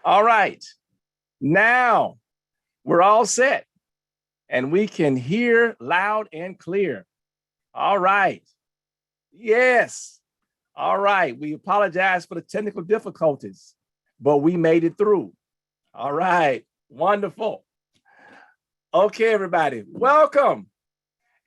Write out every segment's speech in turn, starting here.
All right, now we're all set and we can hear loud and clear. All right, yes. All right, we apologize for the technical difficulties, but we made it through. All right, wonderful. Okay, everybody, welcome.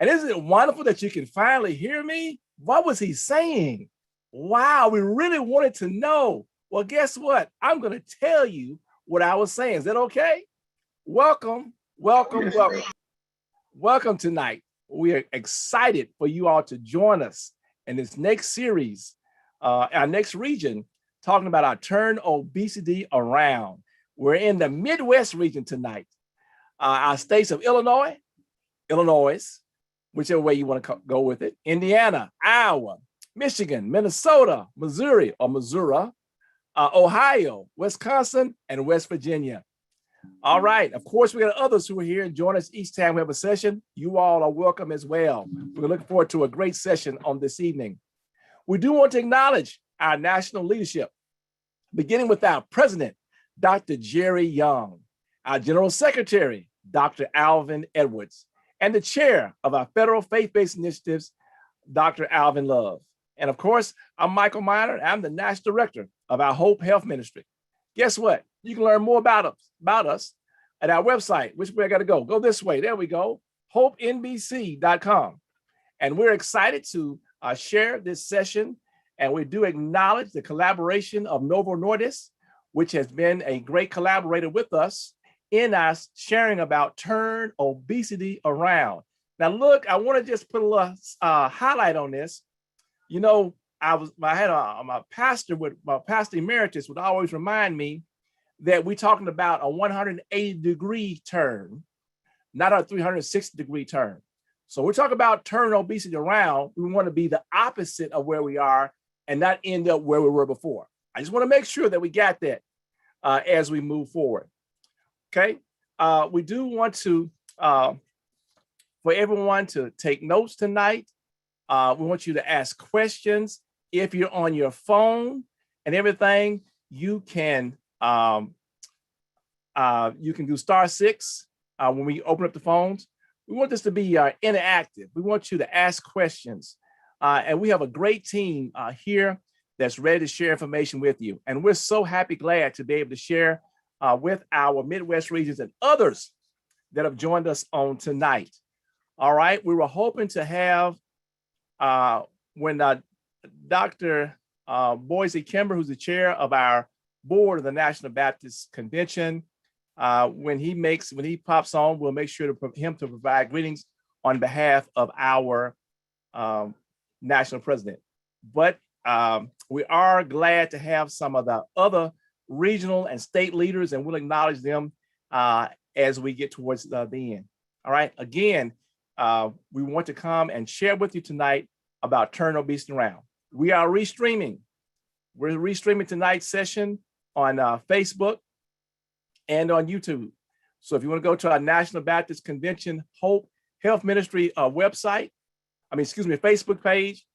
And isn't it wonderful that you can finally hear me? What was he saying? Wow, we really wanted to know. Well, guess what? I'm going to tell you what I was saying. Is that okay? Welcome, welcome, welcome. Welcome tonight. We are excited for you all to join us in this next series, our next region, talking about our Turn Obesity Around. We're in the Midwest region tonight. Our states of Illinois, whichever way you want to go with it, Indiana, Iowa, Michigan, Minnesota, Missouri, Ohio, Wisconsin, and West Virginia. All right. Of course, we got others who are here and join us each time we have a session. You all are welcome as well. We're looking forward to a great session on this evening. We do want to acknowledge our national leadership, beginning with our president, Dr. Jerry Young, our general secretary, Dr. Alvin Edwards, and the chair of our federal faith-based initiatives, Dr. Alvin Love. And of course, I'm Michael Miner. I'm the national director of our Hope Health Ministry. Guess what? You can learn more about us at our website. Which way I got to go? Go this way. There we go. HopeNBC.com. And we're excited to share this session. And we do acknowledge the collaboration of Novo Nordisk, which has been a great collaborator with us in us sharing about Turn Obesity Around. Now, look, I want to just put a little highlight on this. You know, my pastor emeritus would always remind me that we're talking about a 180-degree turn, not a 360-degree turn. So we're talking about turn obesity around. We want to be the opposite of where we are and not end up where we were before. I just want to make sure that we got that as we move forward. Okay, we do want to, for everyone to take notes tonight. We want you to ask questions. If you're on your phone and everything, you can do *6 when we open up the phones. We want this to be interactive. We want you to ask questions. And we have a great team here that's ready to share information with you. And we're so glad to be able to share with our Midwest regions and others that have joined us on tonight. All right, we were hoping to have when Dr. Boise Kimber, who's the chair of our board of the National Baptist Convention, when he pops on, we'll make sure to him to provide greetings on behalf of our national president. But we are glad to have some of the other regional and state leaders, and we'll acknowledge them as we get towards the end. All right. Again, we want to come and share with you tonight about Turn Obesity Around. We are restreaming. We're restreaming tonight's session on Facebook and on YouTube. So if you want to go to our National Baptist Convention Hope Health Ministry website, Facebook page,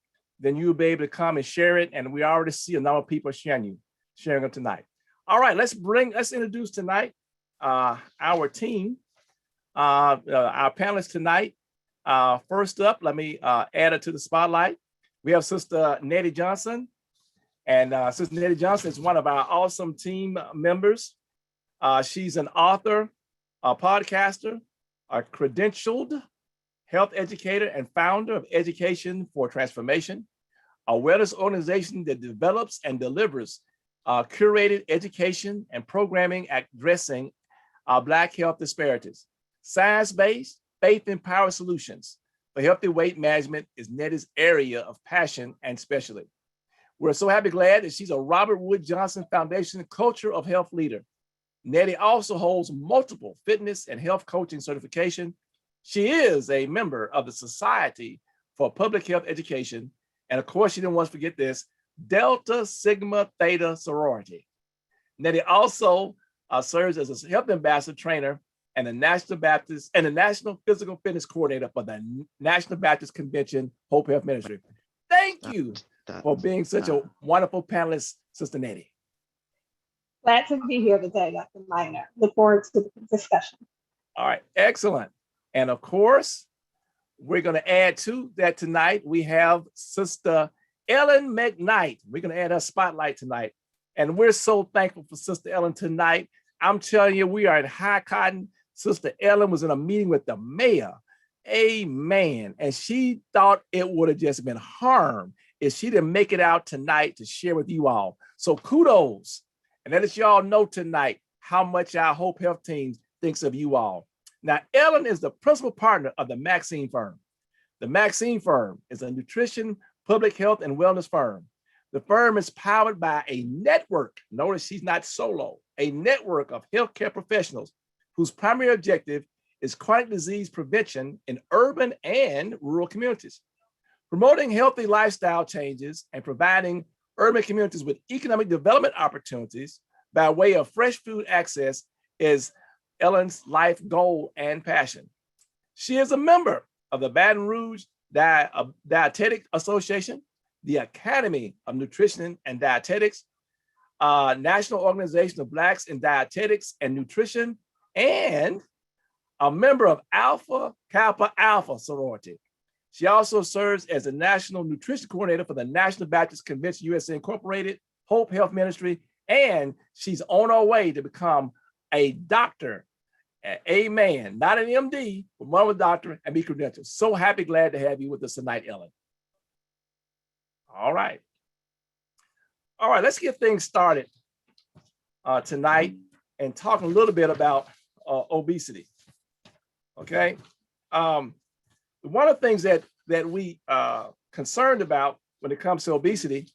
then you'll be able to come and share it. And we already see a number of people sharing them tonight. All right, let's introduce tonight our team, our panelists tonight. First up, let me add her to the spotlight. We have Sister Nettie Johnson. And Sister Nettie Johnson is one of our awesome team members. She's an author, a podcaster, a credentialed health educator, and founder of Education for Transformation, a wellness organization that develops and delivers curated education and programming addressing Black health disparities. Science-based, faith-empowered solutions for healthy weight management is Nettie's area of passion and specialty. We're so glad that she's a Robert Wood Johnson Foundation Culture of Health leader. Nettie also holds multiple fitness and health coaching certification. She is a member of the Society for Public Health Education. And of course, she didn't want to forget this, Delta Sigma Theta sorority. Nettie also serves as a health ambassador trainer and the National Physical Fitness Coordinator for the National Baptist Convention Hope Health Ministry. Thank you for being such a wonderful panelist, Sister Nettie. Glad to be here today, Dr. Minor. Look forward to the discussion. All right, excellent. And of course, we're going to add to that tonight. We have Sister Ellen McKnight. We're going to add her spotlight tonight. And we're so thankful for Sister Ellen tonight. I'm telling you, we are in high cotton. Sister Ellen was in a meeting with the mayor. Amen. And she thought it would have just been harm if she didn't make it out tonight to share with you all. So kudos. And let y'all know tonight how much our Hope Health team thinks of you all. Now, Ellen is the principal partner of the Maxine firm. The Maxine firm is a nutrition, public health, and wellness firm. The firm is powered by a network. Notice she's not solo, a network of healthcare professionals whose primary objective is chronic disease prevention in urban and rural communities. Promoting healthy lifestyle changes and providing urban communities with economic development opportunities by way of fresh food access is Ellen's life goal and passion. She is a member of the Baton Rouge Dietetic Association, the Academy of Nutrition and Dietetics, National Organization of Blacks in Dietetics and Nutrition, and a member of Alpha Kappa Alpha sorority. She also serves as the National Nutrition Coordinator for the National Baptist Convention USA Incorporated, Hope Health Ministry, and she's on her way to become a doctor. Amen. Not an MD, but one with a doctor and be credentialed. So happy, glad to have you with us tonight, Ellen. All right. All right, let's get things started tonight and talk a little bit about obesity. Okay. One of the things that we concerned about when it comes to obesity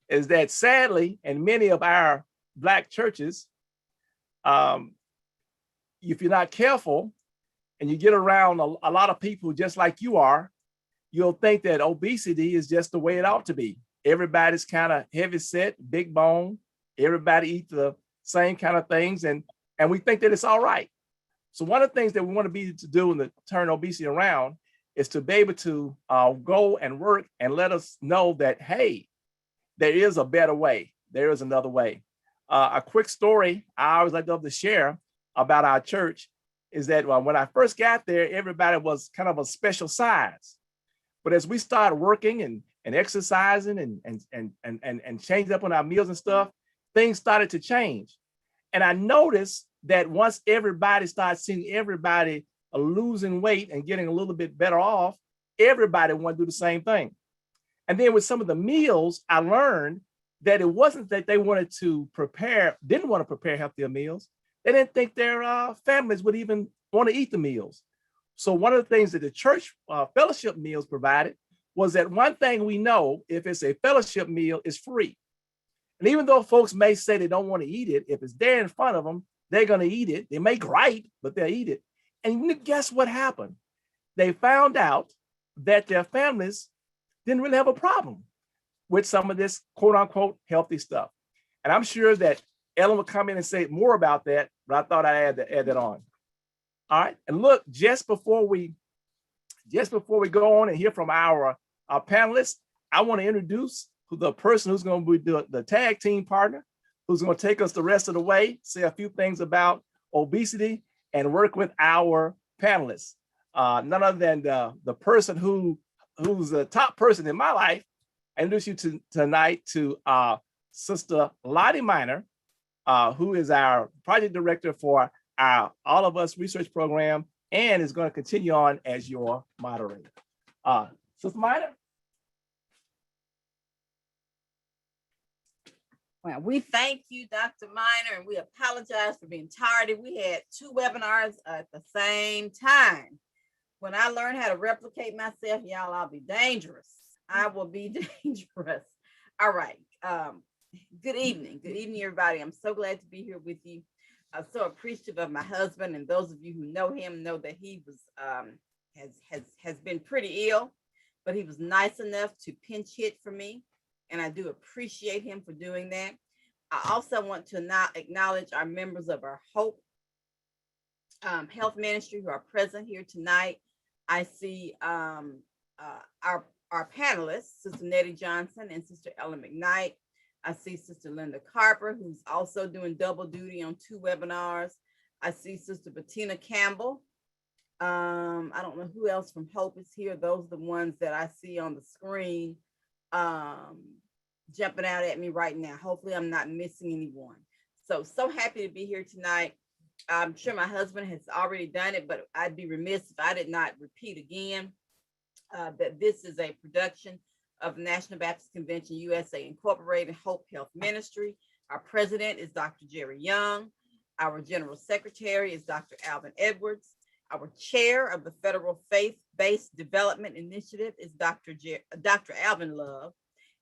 is that sadly, in many of our Black churches, if you're not careful and you get around a lot of people just like you are, you'll think that obesity is just the way it ought to be. Everybody's kind of heavy set, big bone. Everybody eats the same kind of things, and we think that it's all right. So one of the things that we want to be to do in the Turn Obesity Around is to be able to go and work and let us know that, hey, there is a better way. There is another way. A quick story I always like to share about our church is that when I first got there, everybody was kind of a special size. But as we started working and exercising and changing up on our meals and stuff, things started to change. And I noticed that once everybody started seeing everybody losing weight and getting a little bit better off, everybody wanted to do the same thing. And then with some of the meals, I learned that it wasn't that they didn't want to prepare healthier meals. They didn't think their families would even want to eat the meals. So one of the things that the church fellowship meals provided was that one thing we know, if it's a fellowship meal, is free. And even though folks may say they don't want to eat it, if it's there in front of them, they're going to eat it. They may gripe, but they'll eat it. And guess what happened? They found out that their families didn't really have a problem with some of this quote unquote healthy stuff. And I'm sure that Ellen will come in and say more about that, but I thought I'd add that on. All right. And look, just before we go on and hear from our panelists, I want to introduce the person who's going to be the tag team partner, who's going to take us the rest of the way, say a few things about obesity, and work with our panelists. None other than the person who's the top person in my life. I introduce you tonight to Sister Lottie Miner, who is our project director for our All of Us research program and is going to continue on as your moderator. Sister Miner? Well, we thank you, Dr. Miner, and we apologize for being tardy. We had 2 webinars at the same time. When I learn how to replicate myself, y'all, I'll be dangerous. I will be dangerous. All right. Good evening. Good evening, everybody. I'm so glad to be here with you. I'm so appreciative of my husband, and those of you who know him know that he was has been pretty ill, but he was nice enough to pinch hit for me, and I do appreciate him for doing that. I also want to acknowledge our members of our H.O.P.E Health Ministry who are present here tonight. I see our panelists, Sister Nettie Johnson and Sister Ellen McKnight. I see Sister Linda Carper, who's also doing double duty on 2 webinars. I see Sister Bettina Campbell. I don't know who else from H.O.P.E is here. Those are the ones that I see on the screen jumping out at me right now. Hopefully I'm not missing anyone. So happy to be here tonight. I'm sure my husband has already done it, but I'd be remiss if I did not repeat again that this is a production of National Baptist Convention USA Incorporated H.O.P.E Health Ministry. Our president is Dr. Jerry Young. Our general secretary is Dr. Alvin Edwards. Our chair of the Federal Faith-Based Development Initiative is Dr. Alvin Love.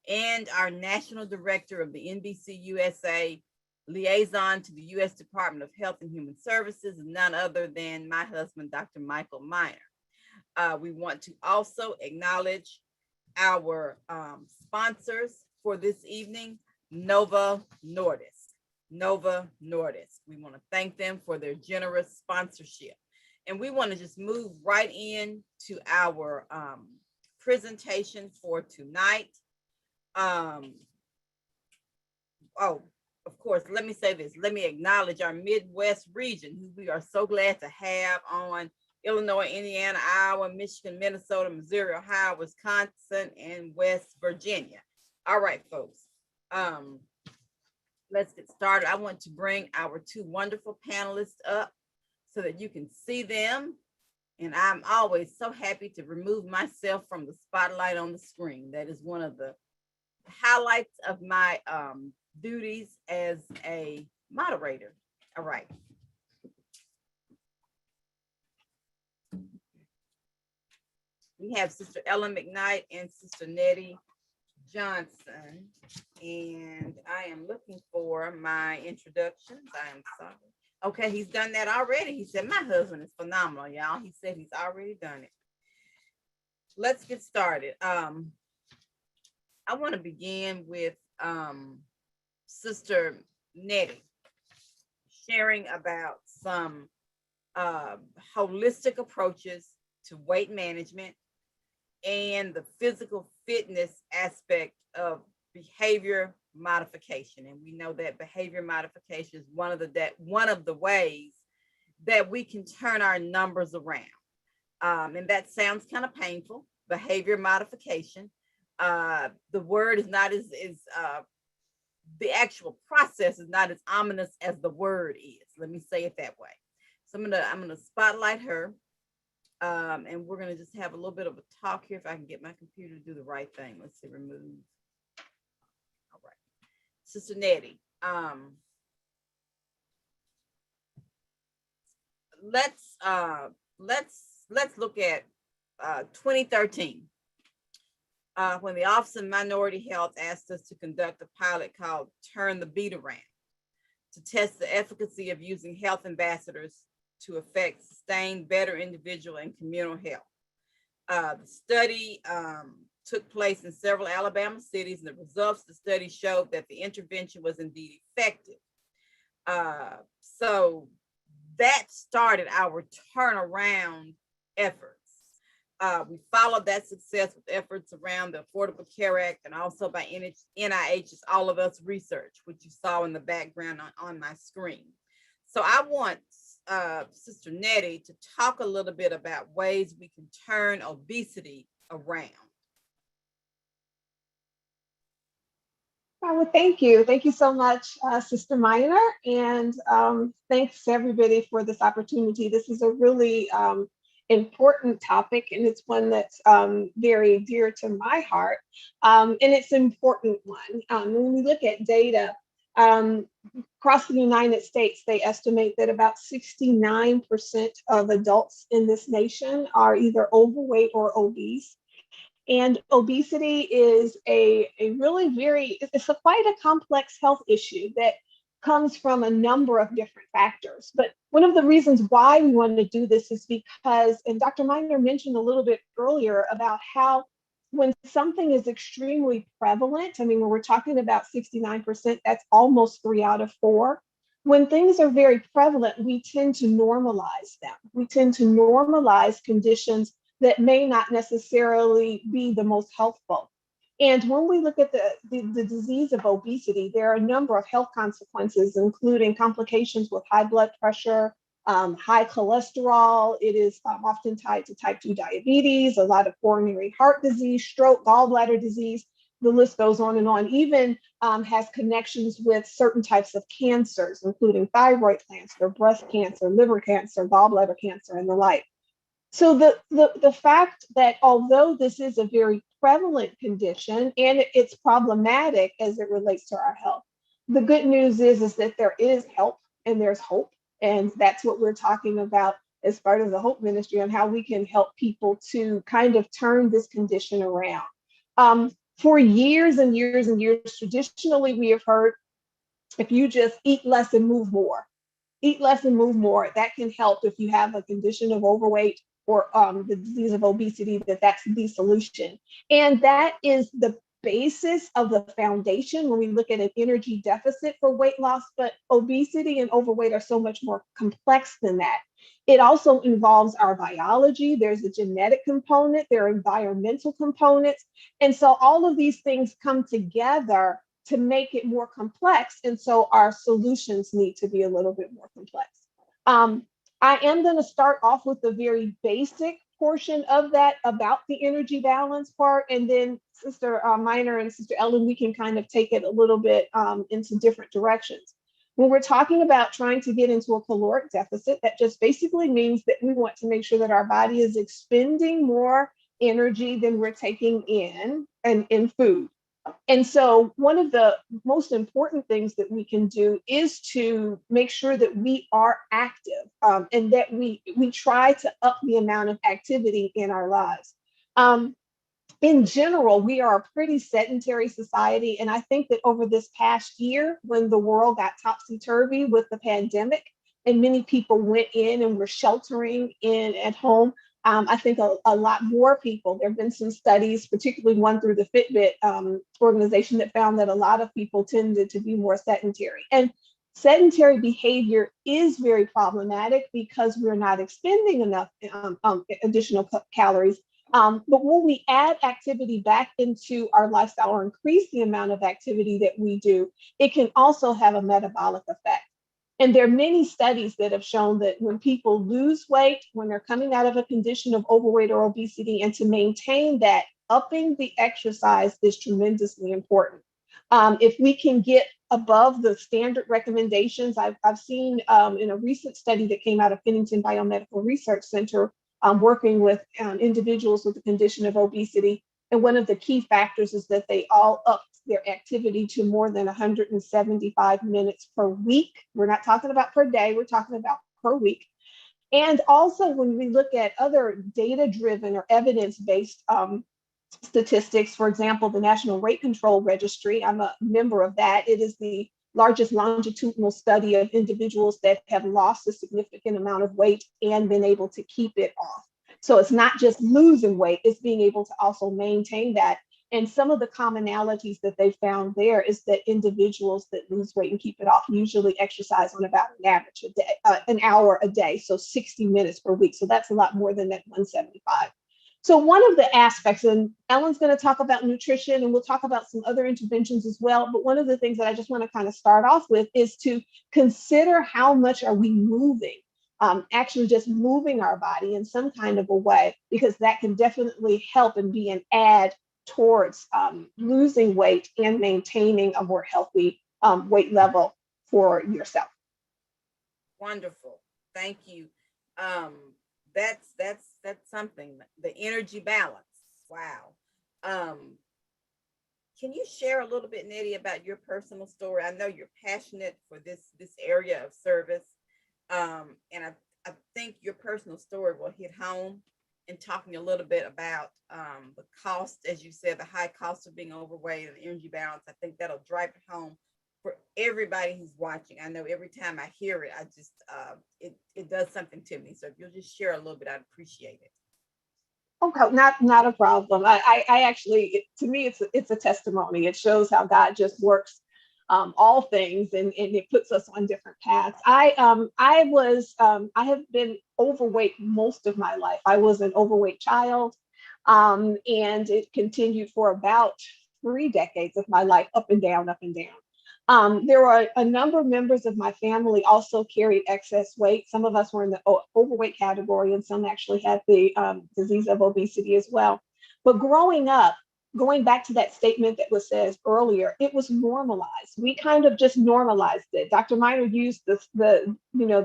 And our national director of the NBC USA liaison to the U.S. Department of Health and Human Services is none other than my husband, Dr. Michael Miner. We want to also acknowledge our sponsors for this evening, Novo Nordisk. Novo Nordisk. We want to thank them for their generous sponsorship. And we want to just move right into our presentation for tonight. Of course, let me say this. Let me acknowledge our Midwest region, who we are so glad to have on: Illinois, Indiana, Iowa, Michigan, Minnesota, Missouri, Ohio, Wisconsin, and West Virginia. All right, folks. Let's get started. I want to bring our 2 wonderful panelists up so that you can see them. And I'm always so happy to remove myself from the spotlight on the screen. That is one of the highlights of my duties as a moderator. All right. We have Sister Ellen McKnight and Sister Nettie Johnson. And I am looking for my introductions. I am sorry. Okay, he's done that already. He said, my husband is phenomenal, y'all. He said he's already done it. Let's get started. I want to begin with Sister Nettie sharing about some holistic approaches to weight management and the physical fitness aspect of behavior modification. And we know that behavior modification is one of the ways that we can turn our numbers around. And that sounds kind of painful, behavior modification. The word is not as the actual process is not as ominous as the word is. Let me say it that way. So I'm gonna spotlight her, and we're gonna just have a little bit of a talk here. If I can get my computer to do the right thing. Let's see, remove. All right, Sister Nettie. Let's look at 2013. When the Office of Minority Health asked us to conduct a pilot called Turn the Beat Around to test the efficacy of using health ambassadors to affect sustained better individual and communal health. The study took place in several Alabama cities, and the results of the study showed that the intervention was indeed effective. So that started our turnaround efforts. We followed that success with efforts around the Affordable Care Act and also by NIH's All of Us research, which you saw in the background on my screen. So I want Sister Nettie to talk a little bit about ways we can turn obesity around. Well, thank you. Thank you so much, Sister Minor. And thanks everybody for this opportunity. This is a really important topic, and it's one that's very dear to my heart. And it's an important one. When we look at data, across the United States, they estimate that about 69% of adults in this nation are either overweight or obese. And obesity is a really it's quite a complex health issue that comes from a number of different factors. But one of the reasons why we wanted to do this is because, and Dr. Miner mentioned a little bit earlier about how when something is extremely prevalent, I mean, when we're talking about 69%, that's almost 3 out of 4. When things are very prevalent, we tend to normalize them. We tend to normalize conditions that may not necessarily be the most healthful. And when we look at the disease of obesity, there are a number of health consequences, including complications with high blood pressure, high cholesterol. It is often tied to type 2 diabetes, a lot of coronary heart disease, stroke, gallbladder disease. The list goes on and on. Even has connections with certain types of cancers, including thyroid cancer, breast cancer, liver cancer, gallbladder cancer, and the like. So the fact that although this is a very prevalent condition and it's problematic as it relates to our health, the good news is that there is help and there's hope. And that's what we're talking about as part of the Hope Ministry on how we can help people to kind of turn this condition around. For years and years and years, traditionally, we have heard if you just eat less and move more, eat less and move more, that can help if you have a condition of overweight or the disease of obesity, that's the solution. And that is the basis of the foundation when we look at an energy deficit for weight loss, but obesity and overweight are so much more complex than that. It also involves our biology. There's a genetic component, there are environmental components. And so all of these things come together to make it more complex. And so our solutions need to be a little bit more complex. I am going to start off with the very basic portion of that about the energy balance part. And then Sister Minor and Sister Ellen, we can kind of take it a little bit into different directions. When we're talking about trying to get into a caloric deficit, that just basically means that we want to make sure that our body is expending more energy than we're taking in and in food. And so one of the most important things that we can do is to make sure that we are active and that we try to up the amount of activity in our lives. In general, we are a pretty sedentary society. And I think that over this past year, when the world got topsy-turvy with the pandemic and many people went in and were sheltering in at home, I think a lot more people, there have been some studies, particularly one through the Fitbit organization, that found that a lot of people tended to be more sedentary. And sedentary behavior is very problematic because we're not expending enough additional calories. But when we add activity back into our lifestyle or increase the amount of activity that we do, it can also have a metabolic effect. And there are many studies that have shown that when people lose weight, when they're coming out of a condition of overweight or obesity, and to maintain that, upping the exercise is tremendously important. If we can get above the standard recommendations, I've seen in a recent study that came out of Pennington Biomedical Research Center, working with individuals with the condition of obesity. And one of the key factors is that they all upped their activity to more than 175 minutes per week. We're not talking about per day, we're talking about per week. And also when we look at other data-driven or evidence-based statistics, for example, the National Rate Control Registry, I'm a member of that. It is the largest longitudinal study of individuals that have lost a significant amount of weight and been able to keep it off. So it's not just losing weight, it's being able to also maintain that. And some of the commonalities that they found there is that individuals that lose weight and keep it off usually exercise on about an average a day, an hour a day, so 60 minutes per week. So that's a lot more than that 175. So one of the aspects, and Ellen's going to talk about nutrition, and we'll talk about some other interventions as well. But one of the things that I just want to kind of start off with is to consider how much are we moving, actually just moving our body in some kind of a way, because that can definitely help and be an add towards losing weight and maintaining a more healthy weight level for yourself. Wonderful. Thank you. That's something. The energy balance. Wow. Can you share a little bit, Nettie, about your personal story? I know you're passionate for this area of service, and I think your personal story will hit home in talking a little bit about the cost, as you said, the high cost of being overweight and the energy balance. I think that'll drive it home for everybody who's watching. I know every time I hear it, I just it does something to me. So if you'll just share a little bit, I'd appreciate it. Okay, not a problem. I actually, to me, it's a testimony. It shows how God just works all things, and it puts us on different paths. I have been overweight most of my life. I was an overweight child, and it continued for about 3 decades of my life, up and down, up and down. There were a number of members of my family also carried excess weight. Some of us were in the overweight category, and some actually had the disease of obesity as well. But growing up, going back to that statement that was said earlier, it was normalized. We kind of just normalized it. Dr. Miner used the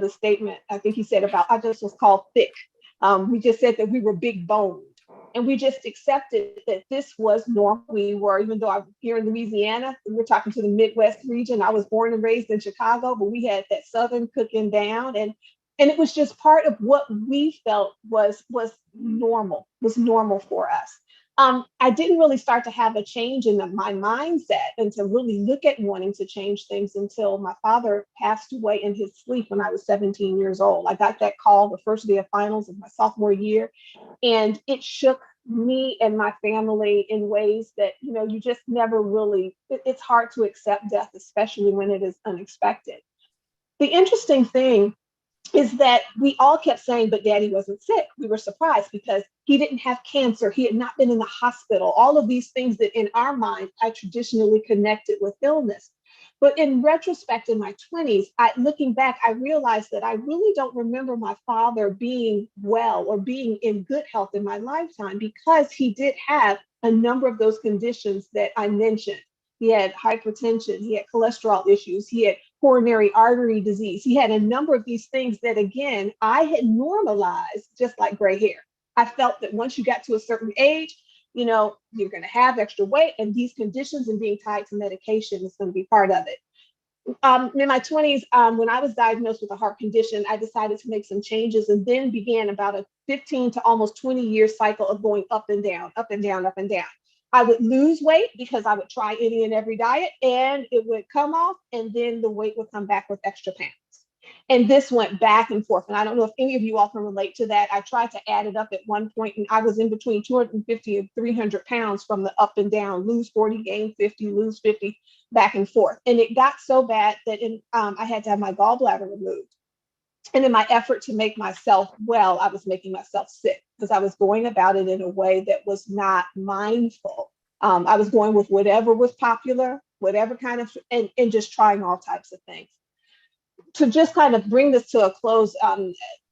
statement, I think he said about, I just was called thick. We just said that we were big boned. And we just accepted that this was normal. We were, even though I'm here in Louisiana, we're talking to the Midwest region. I was born and raised in Chicago, but we had that Southern cooking down. And it was just part of what we felt was normal for us. I didn't really start to have a change in my mindset and to really look at wanting to change things until my father passed away in his sleep when I was 17 years old. I got that call the first day of finals of my sophomore year, and it shook me and my family in ways that, you just never really, it's hard to accept death, especially when it is unexpected. The interesting thing is that we all kept saying, but Daddy wasn't sick. We were surprised because he didn't have cancer. He had not been in the hospital. All of these things that in our mind, I traditionally connected with illness. But in retrospect, in my 20s, looking back, I realized that I really don't remember my father being well or being in good health in my lifetime, because he did have a number of those conditions that I mentioned. He had hypertension, he had cholesterol issues, he had coronary artery disease. He had a number of these things that, again, I had normalized, just like gray hair. I felt that once you got to a certain age, you're going to have extra weight, and these conditions and being tied to medication is going to be part of it. In my 20s, when I was diagnosed with a heart condition, I decided to make some changes, and then began about a 15 to almost 20-year cycle of going up and down, up and down, up and down. I would lose weight because I would try any and every diet, and it would come off, and then the weight would come back with extra pounds. And this went back and forth. And I don't know if any of you all can relate to that. I tried to add it up at one point, and I was in between 250 and 300 pounds from the up and down, lose 40, gain 50, lose 50, back and forth. And it got so bad that I had to have my gallbladder removed. And in my effort to make myself well, I was making myself sick because I was going about it in a way that was not mindful. I was going with whatever was popular, whatever kind of, and just trying all types of things. To just kind of bring this to a close,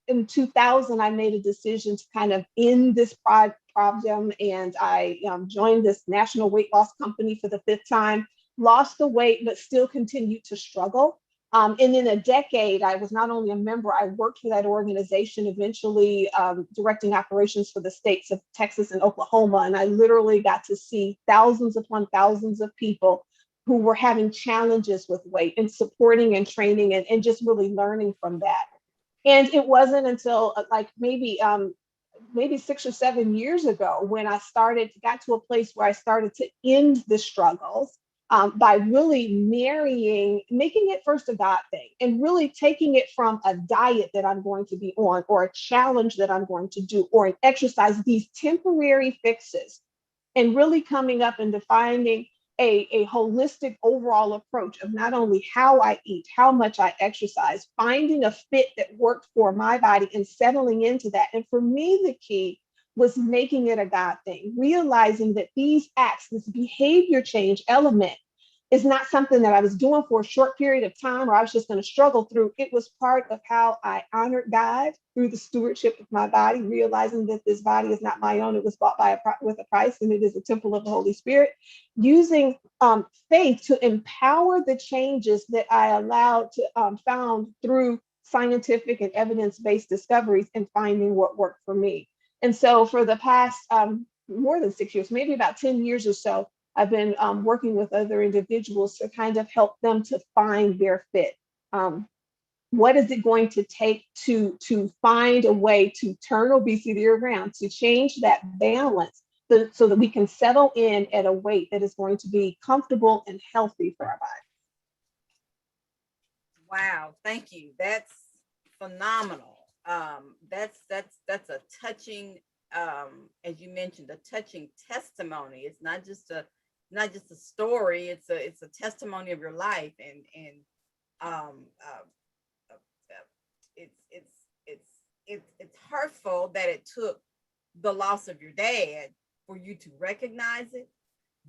in 2000, I made a decision to kind of end this problem, and I joined this national weight loss company for the 5th time, lost the weight, but still continued to struggle. And in a decade, I was not only a member, I worked for that organization, eventually directing operations for the states of Texas and Oklahoma. And I literally got to see thousands upon thousands of people who were having challenges with weight, and supporting and training and just really learning from that. And it wasn't until maybe 6 or 7 years ago when I got to a place where I started to end the struggles. by really making it first a God thing, and really taking it from a diet that I'm going to be on, or a challenge that I'm going to do, or an exercise, these temporary fixes, and really coming up and defining a holistic overall approach of not only how I eat, how much I exercise, finding a fit that worked for my body and settling into that. And for me, the key was making it a God thing, realizing that these acts, this behavior change element, is not something that I was doing for a short period of time, or I was just going to struggle through. It was part of how I honored God through the stewardship of my body, realizing that this body is not my own. It was bought with a price, and it is a temple of the Holy Spirit. Using faith to empower the changes that I allowed to found through scientific and evidence-based discoveries, and finding what worked for me. And so for the past more than 6 years, maybe about 10 years or so, I've been working with other individuals to kind of help them to find their fit. What is it going to take to find a way to turn obesity around, to change that balance, so that we can settle in at a weight that is going to be comfortable and healthy for our body? Wow, thank you. That's phenomenal. That's a touching, as you mentioned, a touching testimony. It's not just a story. It's a testimony of your life, and it's hurtful that it took the loss of your dad for you to recognize it,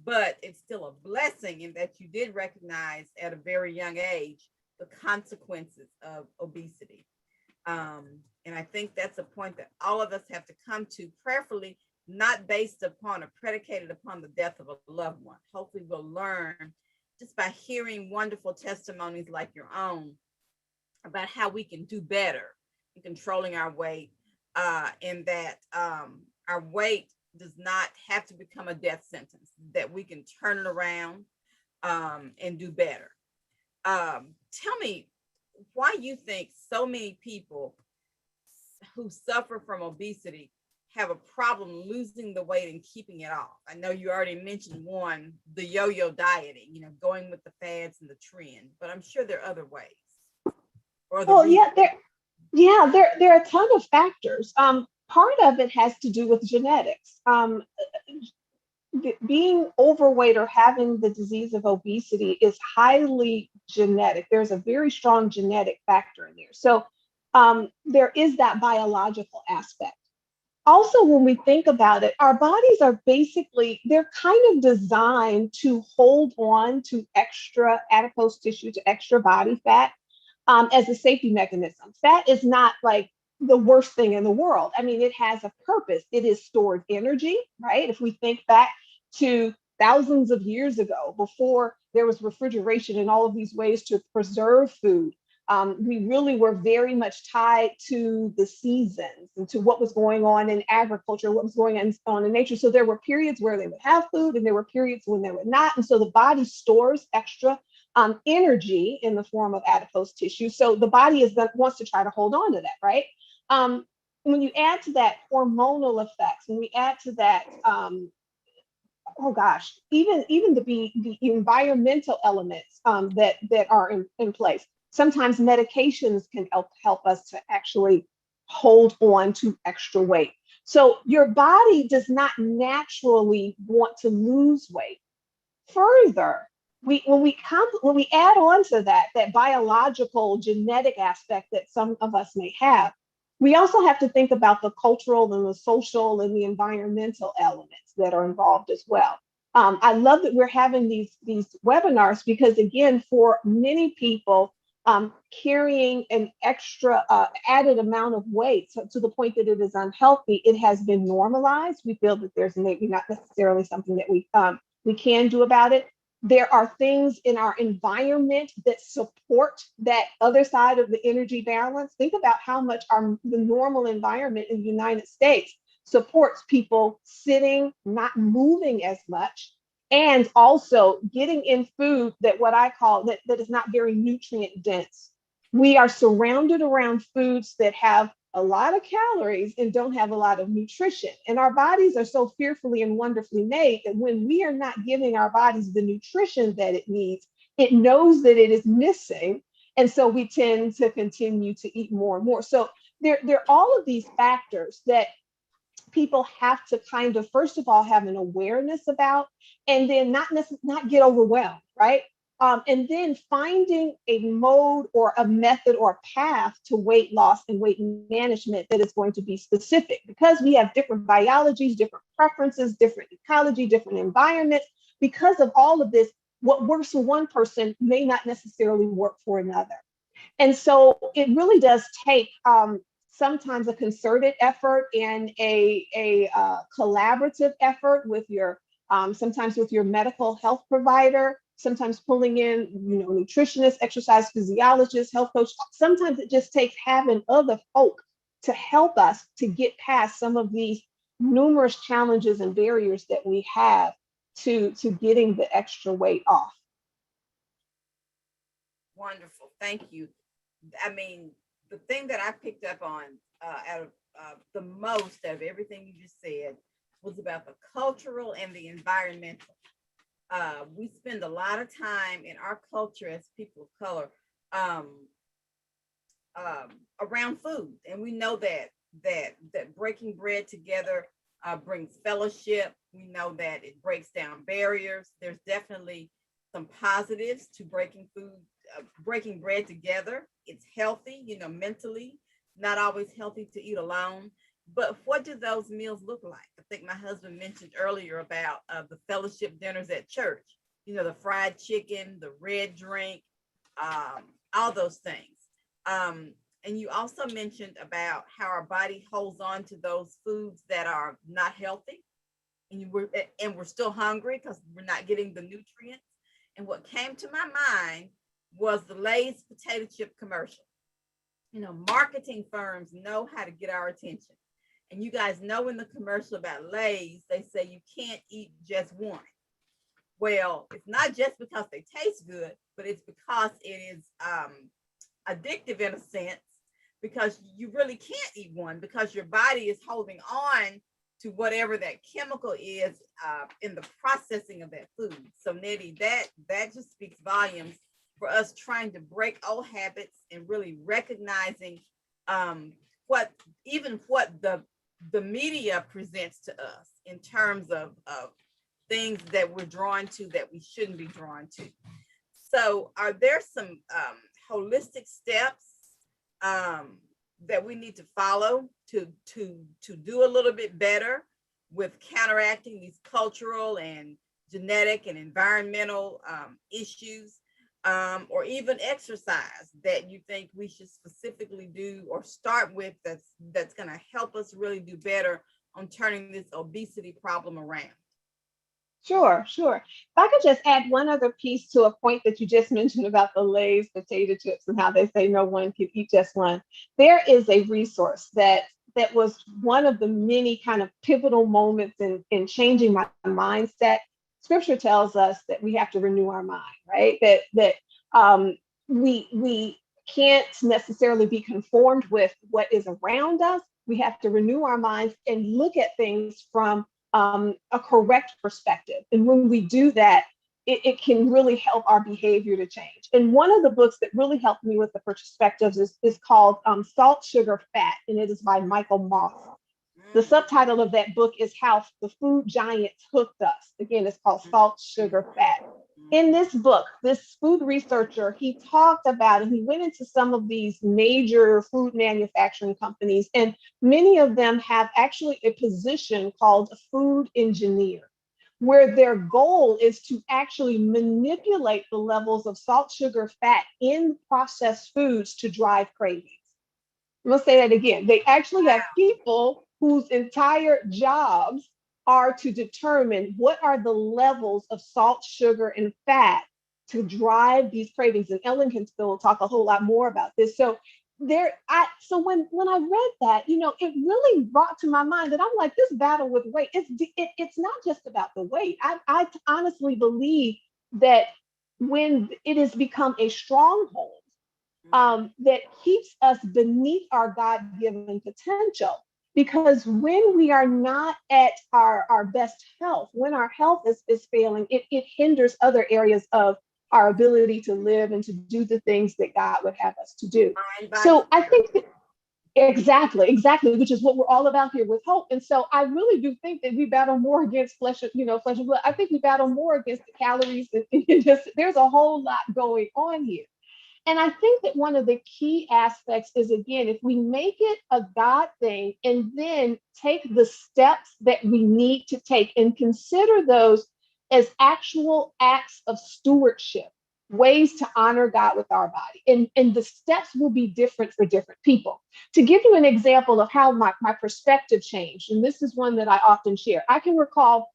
but it's still a blessing in that you did recognize at a very young age the consequences of obesity. And I think that's a point that all of us have to come to prayerfully, not based upon or predicated upon the death of a loved one. Hopefully we'll learn just by hearing wonderful testimonies like your own about how we can do better in controlling our weight, and that our weight does not have to become a death sentence, that we can turn it around and do better. Tell me why you think so many people who suffer from obesity have a problem losing the weight and keeping it off. I know you already mentioned one, the yo-yo dieting, going with the fads and the trend, but I'm sure there are other ways. Well, there are a ton of factors. Part of it has to do with genetics. Being overweight or having the disease of obesity is highly genetic. There's a very strong genetic factor in there. So there is that biological aspect. Also, when we think about it, our bodies are they're kind of designed to hold on to extra adipose tissue, to extra body fat, as a safety mechanism. Fat is not like the worst thing in the world. I mean, it has a purpose. It is stored energy, right? If we think back to thousands of years ago, before there was refrigeration and all of these ways to preserve food, we really were very much tied to the seasons and to what was going on in agriculture, what was going on in nature. So there were periods where they would have food, and there were periods when they would not. And so the body stores extra energy in the form of adipose tissue. So the body wants to try to hold on to that, right? When you add to that hormonal effects, when we add to that, even the environmental elements that are in place. Sometimes medications can help us to actually hold on to extra weight. So your body does not naturally want to lose weight. Further, when we add on to that biological genetic aspect that some of us may have, we also have to think about the cultural and the social and the environmental elements that are involved as well. I love that we're having these webinars, because again, for many people, carrying an extra added amount of weight, so to the point that it is unhealthy, it has been normalized. We feel that there's maybe not necessarily something that we can do about it. There are things in our environment that support that other side of the energy balance. Think about how much the normal environment in the United States supports people sitting, not moving as much, and also getting in food that what I call that is not very nutrient dense. We are surrounded around foods that have a lot of calories and don't have a lot of nutrition. And our bodies are so fearfully and wonderfully made that when we are not giving our bodies the nutrition that it needs, it knows that it is missing. And so we tend to continue to eat more and more. So there are all of these factors that people have to kind of, first of all, have an awareness about, and then not get overwhelmed, right? And then finding a mode or a method or a path to weight loss and weight management that is going to be specific, because we have different biologies, different preferences, different ecology, different environments. Because of all of this, what works for one person may not necessarily work for another. And so it really does take sometimes a concerted effort and a collaborative effort with your, sometimes with your medical health provider, sometimes pulling in, nutritionists, exercise physiologists, health coach. Sometimes it just takes having other folk to help us to get past some of these numerous challenges and barriers that we have to getting the extra weight off. Wonderful. Thank you. I mean, the thing that I picked up on out of the most of everything you just said was about the cultural and the environmental. We spend a lot of time in our culture as people of color around food, and we know that breaking bread together brings fellowship. We know that it breaks down barriers. There's definitely some positives to breaking bread together. It's healthy, mentally, not always healthy to eat alone. But what do those meals look like? I think my husband mentioned earlier about the fellowship dinners at church, the fried chicken, the red drink, all those things. And you also mentioned about how our body holds on to those foods that are not healthy. And we're still hungry because we're not getting the nutrients. And what came to my mind was the Lay's potato chip commercial. Marketing firms know how to get our attention. And you guys know in the commercial about Lay's, they say you can't eat just one. Well, it's not just because they taste good, but it's because it is addictive in a sense, because you really can't eat one because your body is holding on to whatever that chemical is in the processing of that food. So Nettie, that just speaks volumes for us trying to break old habits and really recognizing what the media presents to us in terms of things that we're drawn to that we shouldn't be drawn to. So are there some holistic steps that we need to follow to do a little bit better with counteracting these cultural and genetic and environmental issues, or even exercise that you think we should specifically do or start with that's going to help us really do better on turning this obesity problem around? Sure. If I could just add one other piece to a point that you just mentioned about the Lay's potato chips and how they say no one can eat just one. There is a resource that was one of the many kind of pivotal moments in changing my mindset. Scripture tells us that we have to renew our mind, right? That we can't necessarily be conformed with what is around us. We have to renew our minds and look at things from a correct perspective. And when we do that, it can really help our behavior to change. And one of the books that really helped me with the perspectives is called Salt, Sugar, Fat, and it is by Michael Moss. The subtitle of that book is How the Food Giants Hooked Us. Again, it's called Salt, Sugar, Fat. In this book, this food researcher, he talked about, and he went into some of these major food manufacturing companies, and many of them have actually a position called a food engineer, where their goal is to actually manipulate the levels of salt, sugar, fat in processed foods to drive cravings. I'm gonna say that again. They actually have people whose entire jobs are to determine what are the levels of salt, sugar, and fat to drive these cravings. And Ellen can still talk a whole lot more about this. So when I read that, it really brought to my mind that I'm like, this battle with weight, it's not just about the weight. I honestly believe that when it has become a stronghold, that keeps us beneath our God-given potential. Because when we are not at our best health, when our health is failing, it hinders other areas of our ability to live and to do the things that God would have us to do. Mind, body, So I think that exactly, which is what we're all about here with hope. And so I really do think that we battle more against flesh, flesh and blood. I think we battle more against the calories, and just there's a whole lot going on here. And I think that one of the key aspects is, again, if we make it a God thing and then take the steps that we need to take and consider those as actual acts of stewardship, ways to honor God with our body. And the steps will be different for different people. To give you an example of how my perspective changed, and this is one that I often share, I can recall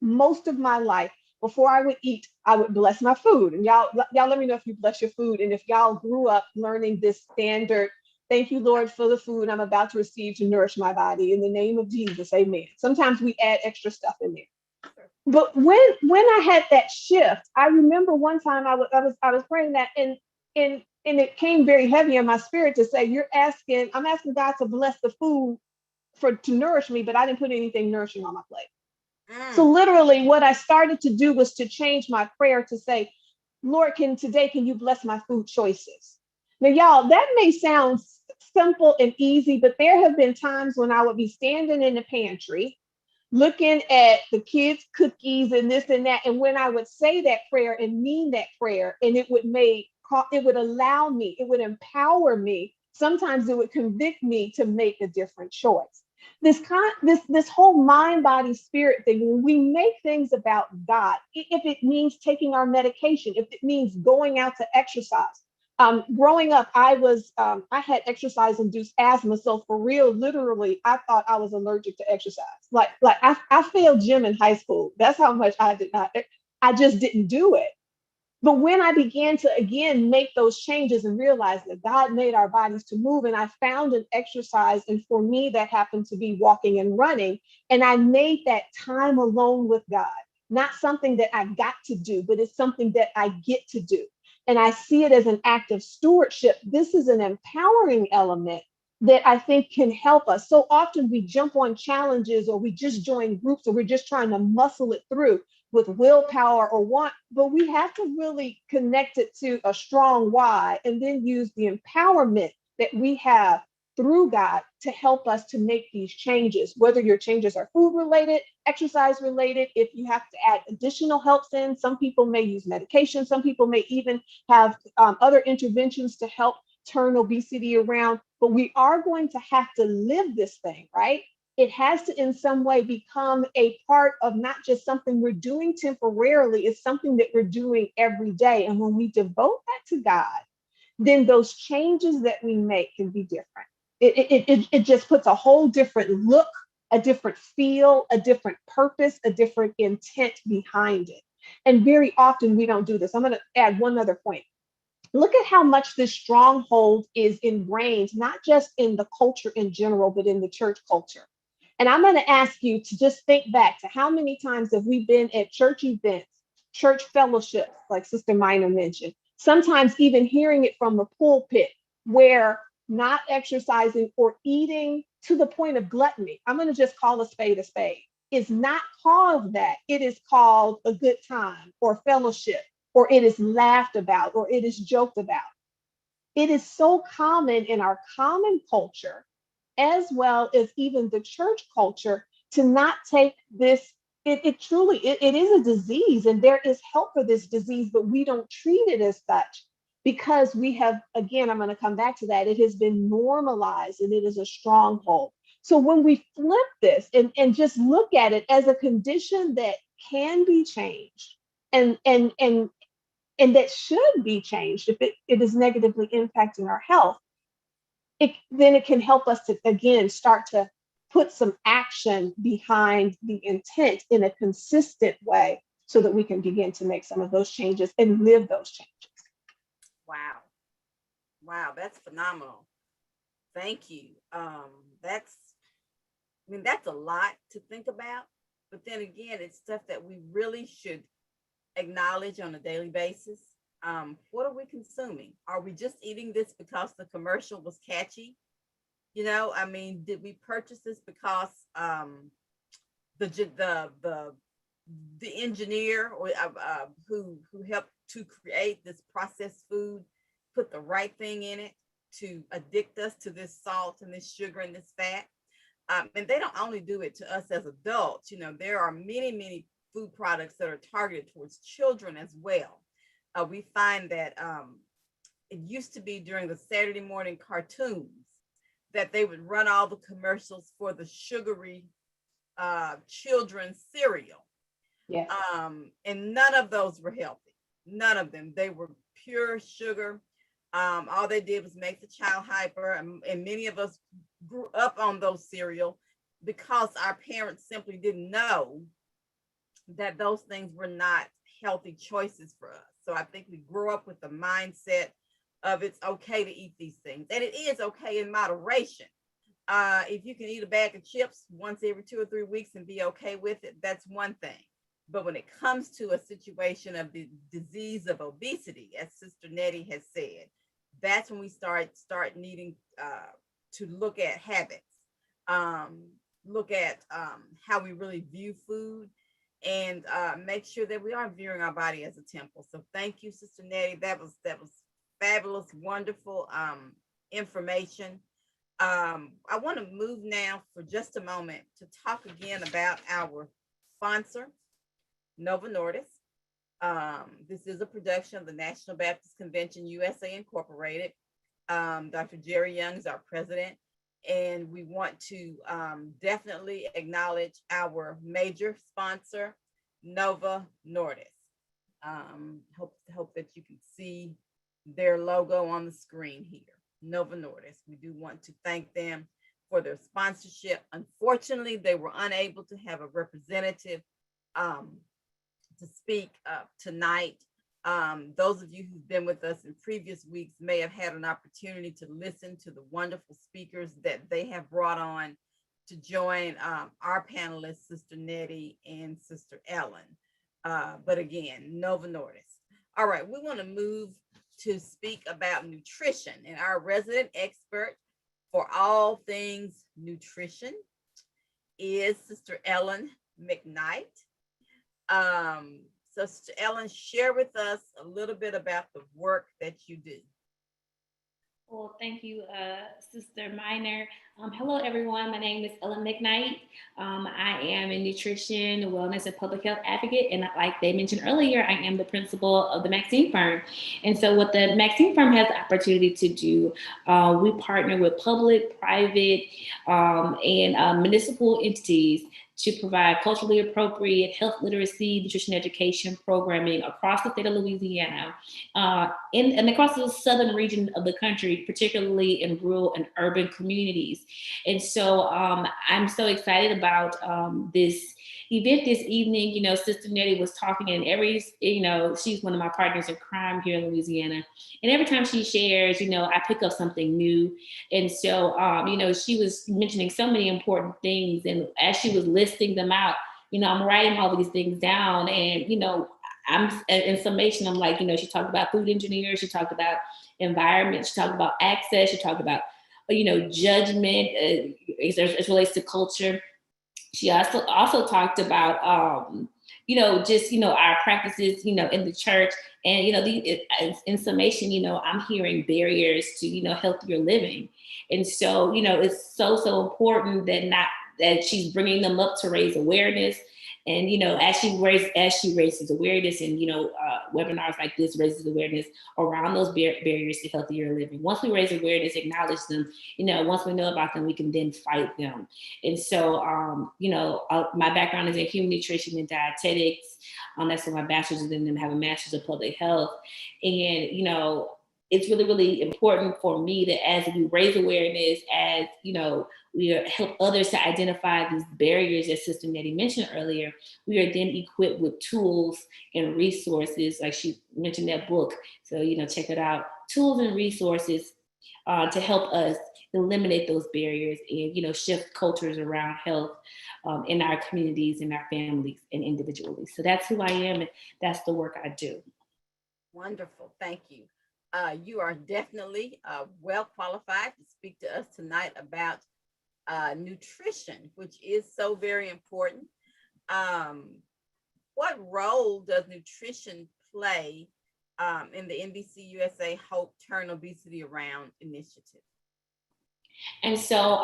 most of my life, before I would eat, I would bless my food. And y'all let me know if you bless your food. And if y'all grew up learning this standard, thank you, Lord, for the food I'm about to receive to nourish my body. In the name of Jesus, amen. Sometimes we add extra stuff in there. But when I had that shift, I remember one time I was praying that, and it came very heavy in my spirit to say, I'm asking God to bless the food to nourish me, but I didn't put anything nourishing on my plate. So literally what I started to do was to change my prayer to say, Lord, can you bless my food choices? Now, y'all, that may sound simple and easy, but there have been times when I would be standing in the pantry looking at the kids' cookies and this and that. And when I would say that prayer and mean that prayer, and it would allow me, it would empower me. Sometimes it would convict me to make a different choice. This whole mind, body, spirit thing, when we make things about God, if it means taking our medication, if it means going out to exercise. Growing up, I had exercise-induced asthma. So for real, literally, I thought I was allergic to exercise. I failed gym in high school. That's how much I just didn't do it. But when I began to, again, make those changes and realize that God made our bodies to move, and I found an exercise, and for me, that happened to be walking and running. And I made that time alone with God, not something that I got to do, but it's something that I get to do. And I see it as an act of stewardship. This is an empowering element that I think can help us. So often we jump on challenges, or we just join groups, or we're just trying to muscle it through with willpower or want, but we have to really connect it to a strong why, and then use the empowerment that we have through God to help us to make these changes, whether your changes are food related, exercise related. If you have to add additional helps in, some people may use medication, some people may even have other interventions to help turn obesity around, but we are going to have to live this thing, right? It has to in some way become a part of not just something we're doing temporarily, it's something that we're doing every day. And when we devote that to God, then those changes that we make can be different. It just puts a whole different look, a different feel, a different purpose, a different intent behind it. And very often we don't do this. I'm going to add one other point. Look at how much this stronghold is ingrained, not just in the culture in general, but in the church culture. And I'm going to ask you to just think back to how many times have we been at church events, church fellowships, like Sister Minor mentioned, sometimes even hearing it from the pulpit, where not exercising or eating to the point of gluttony, I'm going to just call a spade, is not called that. It is called a good time or fellowship, or it is laughed about, or it is joked about. It is so common in our common culture, as well as even the church culture, to not take this. It truly it is a disease, and there is help for this disease, but we don't treat it as such because we have, again, I'm going to come back to that. It has been normalized, and it is a stronghold. So when we flip this and just look at it as a condition that can be changed, and that should be changed if it is negatively impacting our health, then it can help us to, again, start to put some action behind the intent in a consistent way so that we can begin to make some of those changes and live those changes. Wow. Wow, that's phenomenal. Thank you. That's, I mean, that's a lot to think about. But then again, it's stuff that we really should acknowledge on a daily basis. what are we consuming? Are we just eating this because the commercial was catchy? You know, I mean, did we purchase this because the the engineer or who helped to create this processed food put the right thing in it to addict us to this salt and this sugar and this fat? And they don't only do it to us as adults. You know, there are many food products that are targeted towards children as well. We find that it used to be during the Saturday morning cartoons that they would run all the commercials for the sugary children's cereal. Yes. And none of those were healthy. None of them. They were pure sugar. All they did was make the child hyper. And many of us grew up on those cereal because our parents simply didn't know that those things were not healthy choices for us. So I think we grew up with the mindset of it's okay to eat these things. And it is okay in moderation. If you can eat a bag of chips once every 2 or 3 weeks and be okay with it, that's one thing. But when it comes to a situation of the disease of obesity, as Sister Nettie has said, that's when we start needing to look at habits, look at how we really view food, and make sure that we are viewing our body as a temple. So thank you, Sister Nettie. That was fabulous, wonderful information. I want to move now for just a moment to talk again about our sponsor, Nova Nordis. This is a production of the National Baptist Convention USA Incorporated. Dr. Jerry Young is our president, and we want to definitely acknowledge our major sponsor, Nova Nordis. Hope that you can see their logo on the screen here. Nova Nordis. We do want to thank them for their sponsorship. Unfortunately, they were unable to have a representative to speak tonight. Those of you who've been with us in previous weeks may have had an opportunity to listen to the wonderful speakers that they have brought on to join our panelists, Sister Nettie and Sister Ellen. But again, Nova Nordis. All right, we want to move to speak about nutrition, and our resident expert for all things nutrition is Sister Ellen McKnight. So Sister Ellen, share with us a little bit about the work that you do. Well, thank you, Sister Minor. Hello, everyone. My name is Ellen McKnight. I am a nutrition, wellness, and public health advocate. And like they mentioned earlier, I am the principal of the Maxine Firm. And so what the Maxine Firm has the opportunity to do, we partner with public, private, and municipal entities to provide culturally appropriate health literacy, nutrition education programming across the state of Louisiana and across the southern region of the country, particularly in rural and urban communities. And so I'm so excited about this event this evening. You know, Sister Nettie was talking, and she's one of my partners in crime here in Louisiana. And every time she shares, I pick up something new. And so, she was mentioning so many important things. And as she was listing them out, I'm writing all these things down. And, I'm in summation, I'm like, she talked about food engineers, she talked about environment, she talked about access, she talked about, judgment as it relates to culture. She also talked about, our practices, in the church. And, in summation, I'm hearing barriers to, healthier living. And so, it's so important that she's bringing them up to raise awareness. And, as she raises awareness and, webinars like this raises awareness around those barriers to healthier living. Once we raise awareness, acknowledge them, once we know about them, we can then fight them. And so, my background is in human nutrition and dietetics. That's what my bachelor's is in, and I have a master's of public health. And, it's really, really important for me that as we raise awareness, as, we help others to identify these barriers, as Sister Nettie mentioned earlier, we are then equipped with tools and resources, like she mentioned that book. So, check it out, tools and resources to help us eliminate those barriers and, shift cultures around health in our communities, in our families, and individually. So that's who I am, and that's the work I do. Wonderful. Thank you. You are definitely well qualified to speak to us tonight about nutrition, which is so very important. Um, what role does nutrition play in the NBC USA Hope Turn Obesity Around initiative? And so,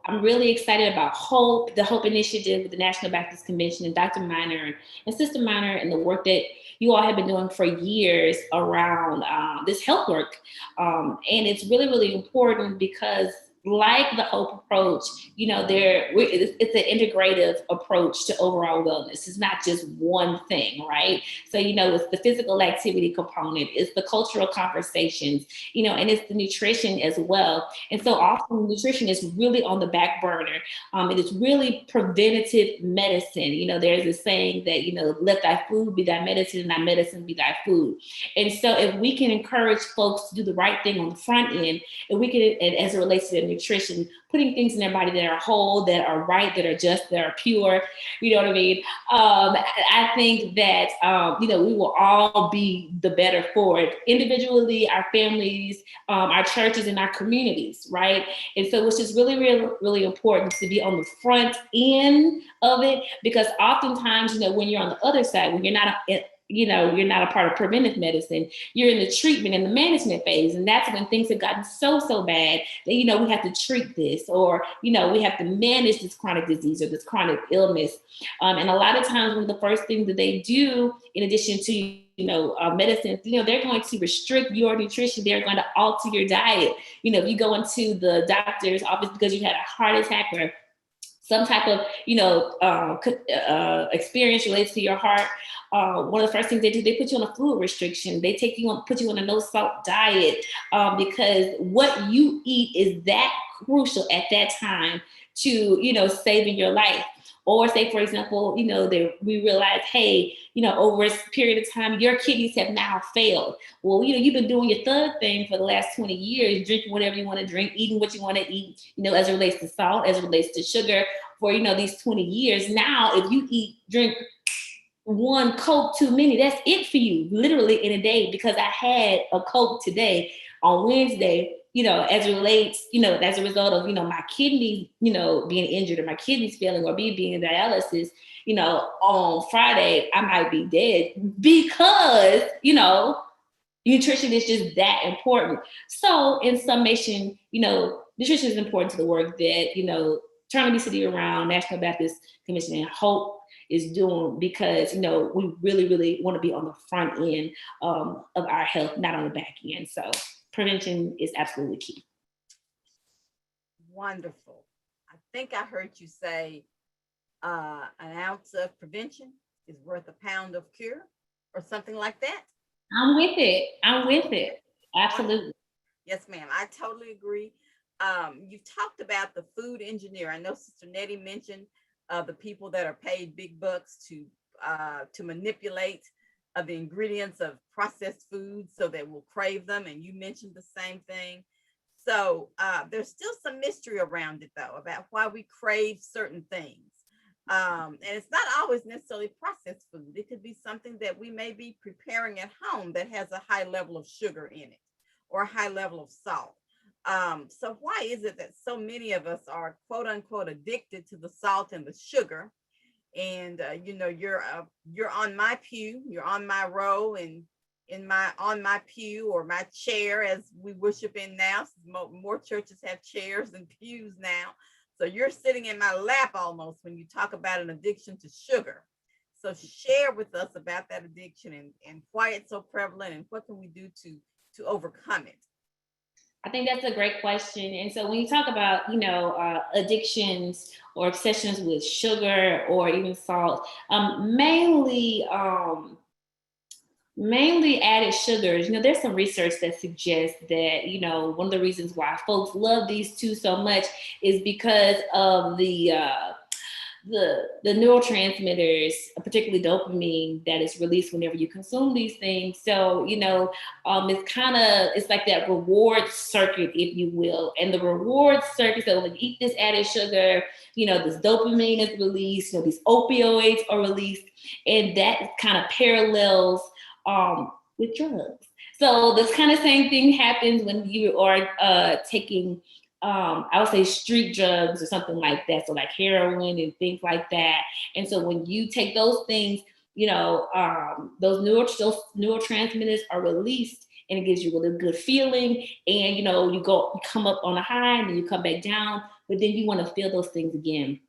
I'm really excited about HOPE, the HOPE initiative with the National Baptist Convention, and Dr. Miner and Sister Miner, and the work that you all have been doing for years around this health work. And it's really, really important because, like the HOPE approach, it's an integrative approach to overall wellness. It's not just one thing, right? So, it's the physical activity component, it's the cultural conversations, and it's the nutrition as well. And so often nutrition is really on the back burner. It is really preventative medicine. There's a saying that, let thy food be thy medicine and thy medicine be thy food. And so if we can encourage folks to do the right thing on the front end, and we can, and as it relates to their nutrition, putting things in their body that are whole, that are right, that are just, that are pure, you know what I mean? I think that, we will all be the better for it. Individually, our families, our churches, and our communities, right? And so it's just really, really, really important to be on the front end of it, because oftentimes, when you're on the other side, when you're not you're not a part of preventive medicine, you're in the treatment and the management phase. And that's when things have gotten so bad that, we have to treat this, or, we have to manage this chronic disease or this chronic illness. And a lot of times, one of the first things that they do, in addition to, medicine, they're going to restrict your nutrition. They're going to alter your diet. If you go into the doctor's office because you had a heart attack or some type of, experience related to your heart, one of the first things they do, they put you on a food restriction. They put you on a no salt diet, because what you eat is that crucial at that time to, saving your life. Or say, for example, we realize, hey, over a period of time, your kidneys have now failed. Well, you've been doing your third thing for the last 20 years, drinking whatever you want to drink, eating what you want to eat, as it relates to salt, as it relates to sugar for, these 20 years. Now, if you drink one Coke too many, that's it for you, literally in a day, because I had a Coke today on Wednesday, as it relates, as a result of, my kidneys, being injured, or my kidneys failing, or being in dialysis, on Friday, I might be dead because, nutrition is just that important. So in summation, nutrition is important to the work that, Turn Obesity Around, National Baptist Convention, and HOPE is doing, because, we really, really want to be on the front end of our health, not on the back end. So prevention is absolutely key. Wonderful. I think I heard you say an ounce of prevention is worth a pound of cure, or something like that. I'm with it. Absolutely. Yes, ma'am. I totally agree. You've talked about the food engineer. I know Sister Nettie mentioned the people that are paid big bucks to manipulate the ingredients of processed foods so that we'll crave them. And you mentioned the same thing. So there's still some mystery around it, though, about why we crave certain things. And it's not always necessarily processed food. It could be something that we may be preparing at home that has a high level of sugar in it, or a high level of salt. So why is it that so many of us are, quote unquote, addicted to the salt and the sugar? And you're on my pew, you're on my row, and on my pew or my chair, as we worship in now. More churches have chairs than pews now. So you're sitting in my lap almost when you talk about an addiction to sugar. So share with us about that addiction, and why it's so prevalent, and what can we do to overcome it? I think that's a great question. And so when you talk about, addictions or obsessions with sugar or even salt, mainly added sugars, there's some research that suggests that, one of the reasons why folks love these two so much is because of the neurotransmitters, particularly dopamine, that is released whenever you consume these things. So, it's like that reward circuit, if you will. And the reward circuit, so when you eat this added sugar, this dopamine is released, these opioids are released, and that kind of parallels with drugs. So this kind of same thing happens when you are taking, I would say street drugs or something like that. So like heroin and things like that. And so when you take those things, those neurotransmitters are released and it gives you a really good feeling. And, you come up on a high and then you come back down, but then you want to feel those things again.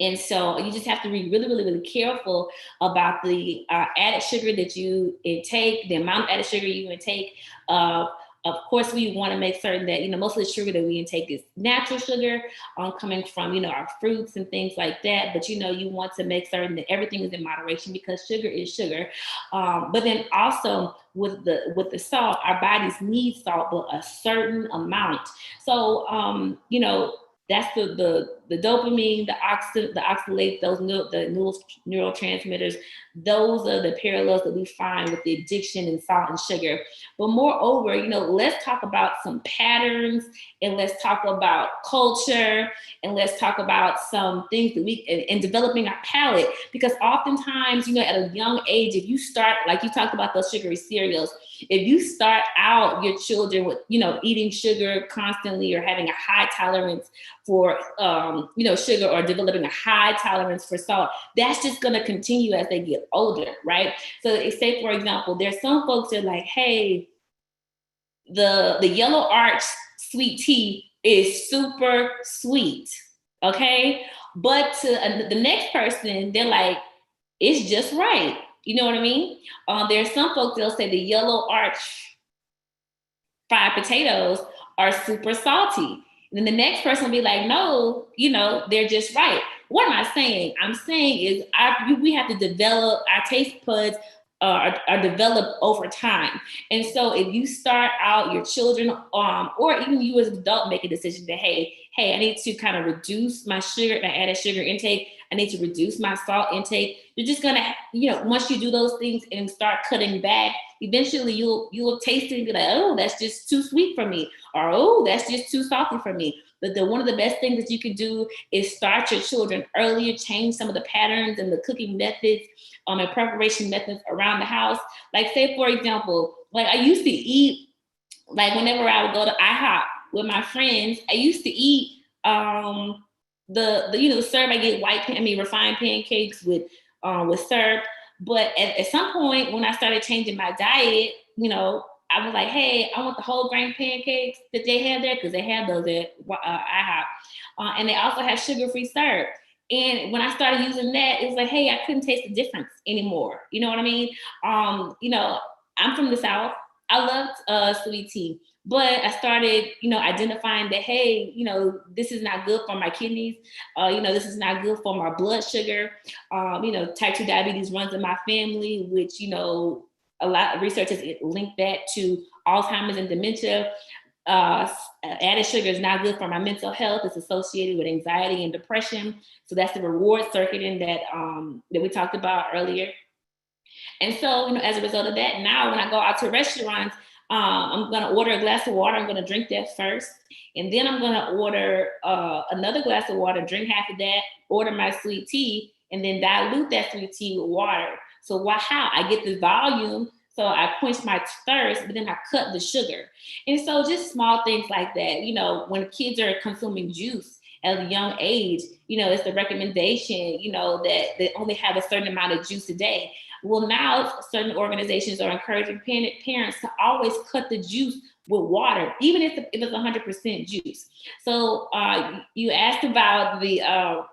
And so you just have to be really, really, really careful about the added sugar that you intake, the amount of added sugar you intake. Of course, we want to make certain that, most of the sugar that we intake is natural sugar coming from, our fruits and things like that. But, you want to make certain that everything is in moderation because sugar is sugar. But then also with the salt, our bodies need salt, but a certain amount. So, that's the dopamine, the oxalate, the neurotransmitters. Those are the parallels that we find with the addiction and salt and sugar. But moreover, let's talk about some patterns, and let's talk about culture, and let's talk about some things that in developing our palate. Because oftentimes, at a young age, if you start, like you talked about those sugary cereals, if you start out your children with, eating sugar constantly or having a high tolerance for, sugar, or developing a high tolerance for salt, that's just going to continue as they get older, right? So say, for example, there's some folks that are like, hey, the yellow arch sweet tea is super sweet, okay? But to the next person, they're like, it's just right. You know what I mean? There's some folks that'll say the yellow arch fried potatoes are super salty. And then the next person will be like, no, they're just right. What am I saying? I'm saying is we have to develop our taste buds are developed over time. And so if you start out your children, or even you as an adult make a decision that, hey, I need to kind of reduce my added sugar intake. I need to reduce my salt intake. You're just gonna, once you do those things and start cutting back, eventually you'll taste it and be like, oh, that's just too sweet for me, or oh, that's just too salty for me. But one of the best things that you can do is start your children earlier, change some of the patterns and the cooking methods and preparation methods around the house. Like say, for example, like I used to eat, like whenever I would go to IHOP with my friends, I used to eat the syrup. I get refined pancakes with syrup. But at some point when I started changing my diet, I was like, hey, I want the whole grain pancakes that they have there, because they have those at IHOP. And they also have sugar-free syrup. And when I started using that, it was like, hey, I couldn't taste the difference anymore. You know what I mean? I'm from the South. I loved sweet tea. But I started, identifying that, hey, this is not good for my kidneys. This is not good for my blood sugar. Type 2 diabetes runs in my family, which, a lot of research has linked that to Alzheimer's and dementia. Added sugar is not good for my mental health. It's associated with anxiety and depression. So that's the reward circuiting that we talked about earlier. And so, as a result of that, now when I go out to restaurants, I'm going to order a glass of water. I'm going to drink that first. And then I'm going to order another glass of water, drink half of that, order my sweet tea, and then dilute that sweet tea with water. So how? I get the volume, so I quench my thirst, but then I cut the sugar. And so just small things like that. When kids are consuming juice at a young age, it's the recommendation, that they only have a certain amount of juice a day. Well, now certain organizations are encouraging parents to always cut the juice with water, even if it's 100% juice. So you asked about the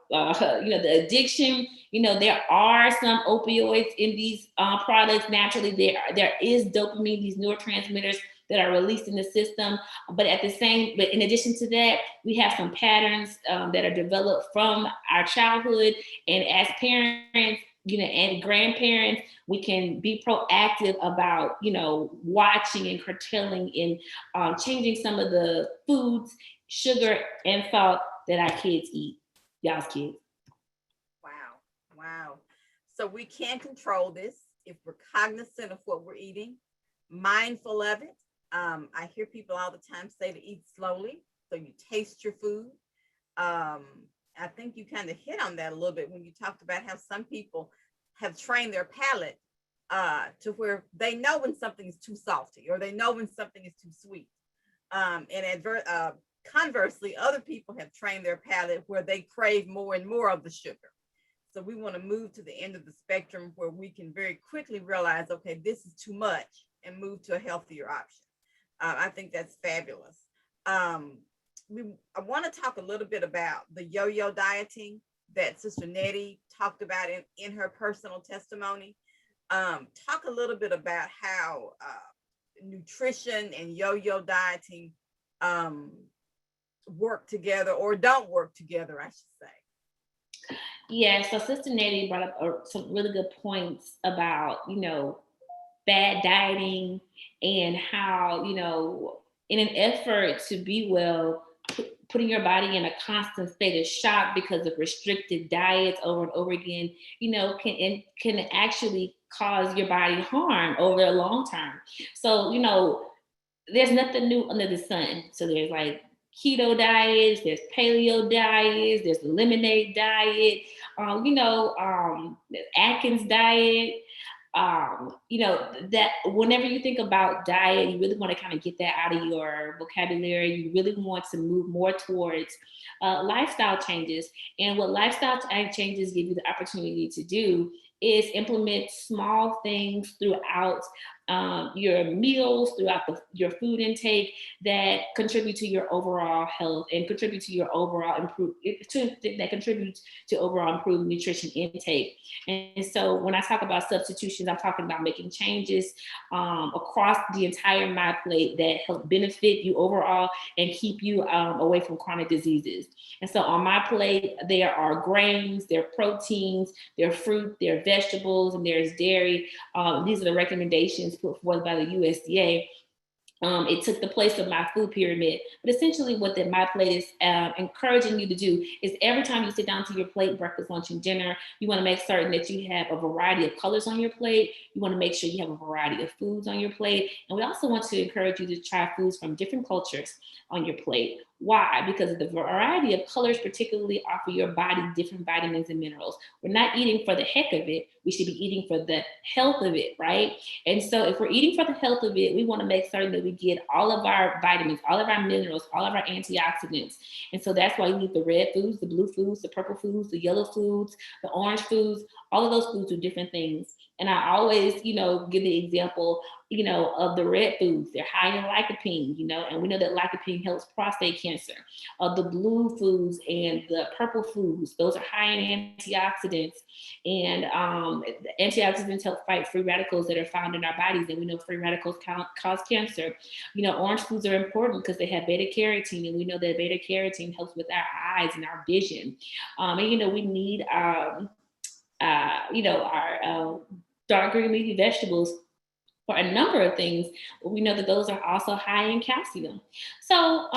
the addiction. There are some opioids in these products. Naturally, there is dopamine, these neurotransmitters that are released in the system. But in addition to that, we have some patterns that are developed from our childhood, and as parents, and grandparents, we can be proactive about, watching and curtailing and changing some of the foods, sugar and salt that our kids eat, y'all's kids. Wow. So we can control this if we're cognizant of what we're eating, mindful of it. I hear people all the time say to eat slowly, so you taste your food. I think you kind of hit on that a little bit when you talked about how some people have trained their palate to where they know when something is too salty or they know when something is too sweet. Conversely, other people have trained their palate where they crave more and more of the sugar. So we want to move to the end of the spectrum where we can very quickly realize, okay, this is too much, and move to a healthier option. I think that's fabulous. I want to talk a little bit about the yo-yo dieting that Sister Nettie talked about in her personal testimony. Talk a little bit about how nutrition and yo-yo dieting work together, or don't work together, I should say. Yeah, so Sister Nettie brought up some really good points about, bad dieting and how, in an effort to be well, putting your body in a constant state of shock because of restricted diets over and over again, can actually cause your body harm over a long term. So, there's nothing new under the sun. So there's like keto diets, there's paleo diets, there's the lemonade diet, Atkins diet. That whenever you think about diet, you really want to kind of get that out of your vocabulary. You really want to move more towards lifestyle changes. And what lifestyle changes give you the opportunity to do is implement small things throughout your meals, throughout your food intake that contribute to your overall health and contribute to your overall that contributes to overall improved nutrition intake. And so when I talk about substitutions, I'm talking about making changes across the entire My Plate that help benefit you overall and keep you away from chronic diseases. And so on My Plate, there are grains, there are proteins, there are fruit, there are vegetables, and there's dairy. These are the recommendations put forth by the USDA. It took the place of my food pyramid. But essentially what that My Plate is encouraging you to do is every time you sit down to your plate, breakfast, lunch, and dinner, you want to make certain that you have a variety of colors on your plate. You want to make sure you have a variety of foods on your plate. And we also want to encourage you to try foods from different cultures on your plate. Why? Because the variety of colors particularly offer your body different vitamins and minerals. We're not eating for the heck of it. We should be eating for the health of it, right? And so if we're eating for the health of it, we want to make certain that we get all of our vitamins, all of our minerals, all of our antioxidants. And so that's why you need the red foods, the blue foods, the purple foods, the yellow foods, the orange foods. All of those foods do different things. And I always, give the example, of the red foods. They're high in lycopene, and we know that lycopene helps prostate cancer. The blue foods and the purple foods, those are high in antioxidants. And the antioxidants help fight free radicals that are found in our bodies. And we know free radicals cause cancer. Orange foods are important because they have beta carotene. And we know that beta carotene helps with our eyes and our vision. And, we need, our dark green leafy vegetables for a number of things, but we know that those are also high in calcium. So,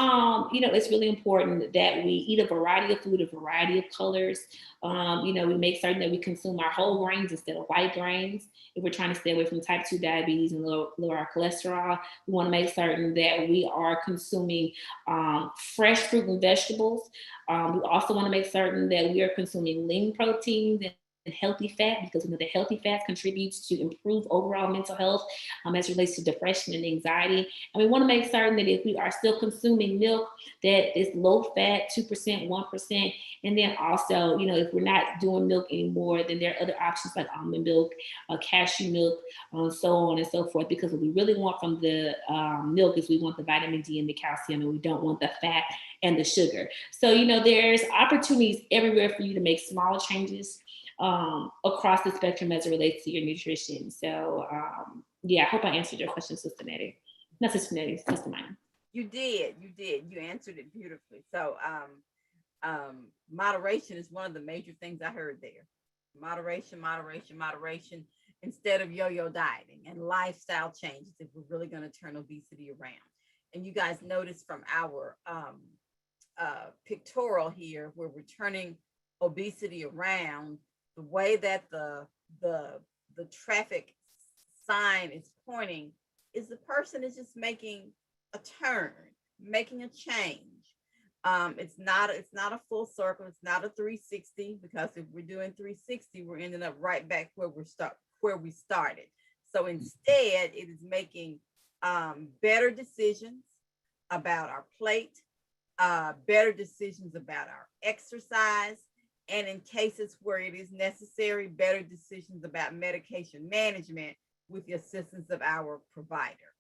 it's really important that we eat a variety of food, a variety of colors. We make certain that we consume our whole grains instead of white grains. If we're trying to stay away from type 2 diabetes and lower our cholesterol, we want to make certain that we are consuming fresh fruit and vegetables. We also want to make certain that we are consuming lean proteins and healthy fat, because we know that healthy fat contributes to improve overall mental health as it relates to depression and anxiety. And we want to make certain that if we are still consuming milk, that is low fat, 2%, 1%. And then also, if we're not doing milk anymore, then there are other options like almond milk, cashew milk, so on and so forth. Because what we really want from the milk is we want the vitamin D and the calcium, and we don't want the fat and the sugar. So, there's opportunities everywhere for you to make small changes across the spectrum as it relates to your nutrition. So I hope I answered your question, Sister Nettie. Not Sister Nettie, Sister Mine. You did. You answered it beautifully. So moderation is one of the major things I heard there. Moderation, instead of yo-yo dieting, and lifestyle changes if we're really going to turn obesity around. And you guys notice from our pictorial here, where we're turning obesity around, the way that the traffic sign is pointing is the person is just making a turn, making a change. It's not a full circle. It's not a 360, because if we're doing 360, we're ending up right back where where we started. So instead, it is making better decisions about our plate, better decisions about our exercise, and in cases where it is necessary, better decisions about medication management with the assistance of our provider.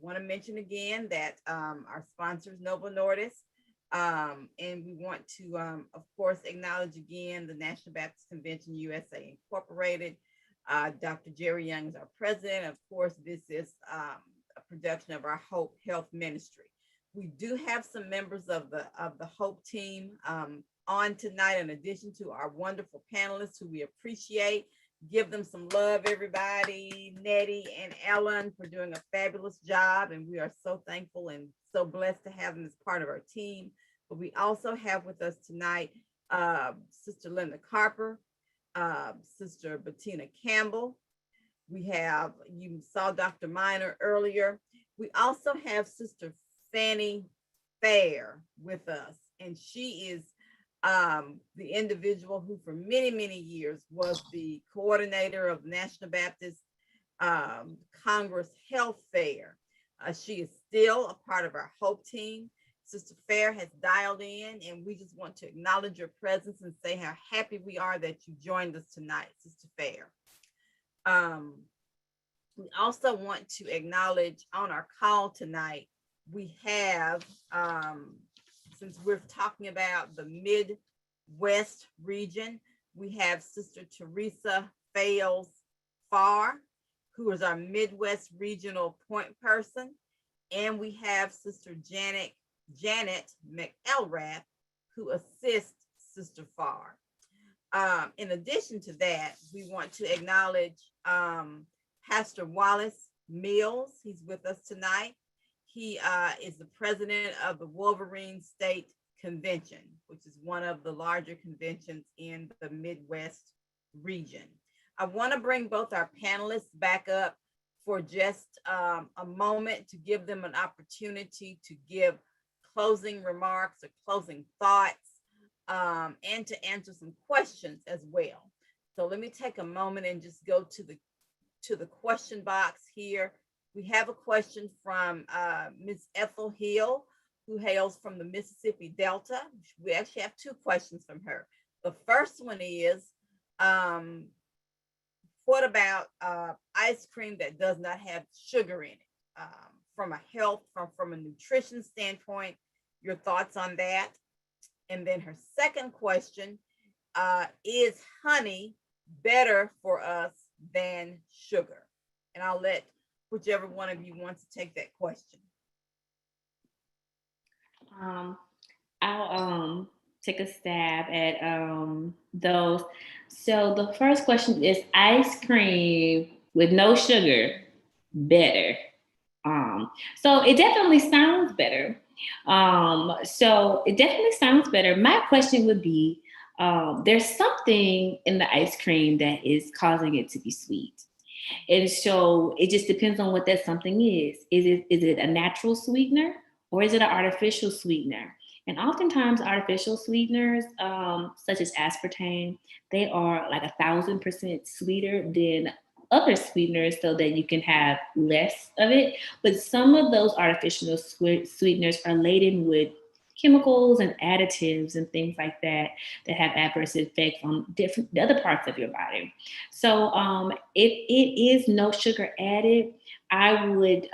Want to mention again that our sponsor is Novo Nordisk, and we want to, of course, acknowledge again the National Baptist Convention USA Incorporated. Dr. Jerry Young is our president. Of course, this is a production of our Hope Health Ministry. We do have some members of the Hope team on tonight, in addition to our wonderful panelists who we appreciate. Give them some love, everybody. Nettie and Ellen for doing a fabulous job, and we are so thankful and so blessed to have them as part of our team. But we also have with us tonight Sister Linda Carper, Sister Bettina Campbell. We have, you saw Dr. Miner earlier. We also have Sister Fannie Fair with us, and she is the individual who for many, many years was the coordinator of National Baptist Congress Health Fair. She is still a part of our Hope team. Sister Fair has dialed in, and we just want to acknowledge your presence and say how happy we are that you joined us tonight, Sister Fair. We also want to acknowledge on our call tonight, we have, since we're talking about the Midwest region, we have Sister Teresa Fales Farr, who is our Midwest regional point person. And we have Sister Janet McElrath, who assists Sister Farr. In addition to that, we want to acknowledge Pastor Wallace Mills. He's with us tonight. He is the president of the Wolverine State Convention, which is one of the larger conventions in the Midwest region. I want to bring both our panelists back up for just a moment to give them an opportunity to give closing remarks or closing thoughts, and to answer some questions as well. So let me take a moment and just go to the question box here. We have a question from Ms. Ethel Hill, who hails from the Mississippi Delta. We actually have two questions from her. The first one is, what about ice cream that does not have sugar in it? From a health, from a nutrition standpoint, your thoughts on that? And then her second question, is honey better for us than sugar? And I'll let whichever one of you wants to take that question. I'll take a stab at those. So the first question is ice cream with no sugar better? So it definitely sounds better. My question would be, there's something in the ice cream that is causing it to be sweet. And so it just depends on what that something is. Is it a natural sweetener or is it an artificial sweetener? And oftentimes artificial sweeteners, such as aspartame, they are like 1,000% sweeter than other sweeteners so that you can have less of it. But some of those artificial sweeteners are laden with chemicals and additives and things like that that have adverse effects on the other parts of your body. So if it is no sugar added, I would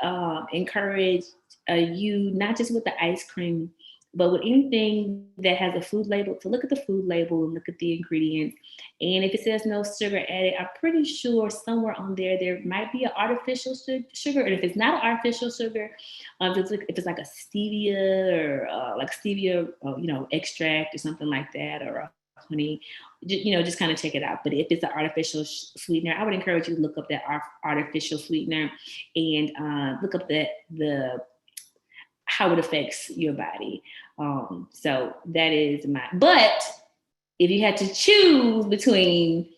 encourage you, not just with the ice cream, but with anything that has a food label, to look at the food label and look at the ingredients. And if it says no sugar added, I'm pretty sure somewhere on there might be an artificial sugar. And if it's not an artificial sugar, if it's like a stevia or like stevia, extract or something like that, or a honey, just kind of check it out. But if it's an artificial sweetener, I would encourage you to look up that artificial sweetener and look up how it affects your body. So that is but if you had to choose between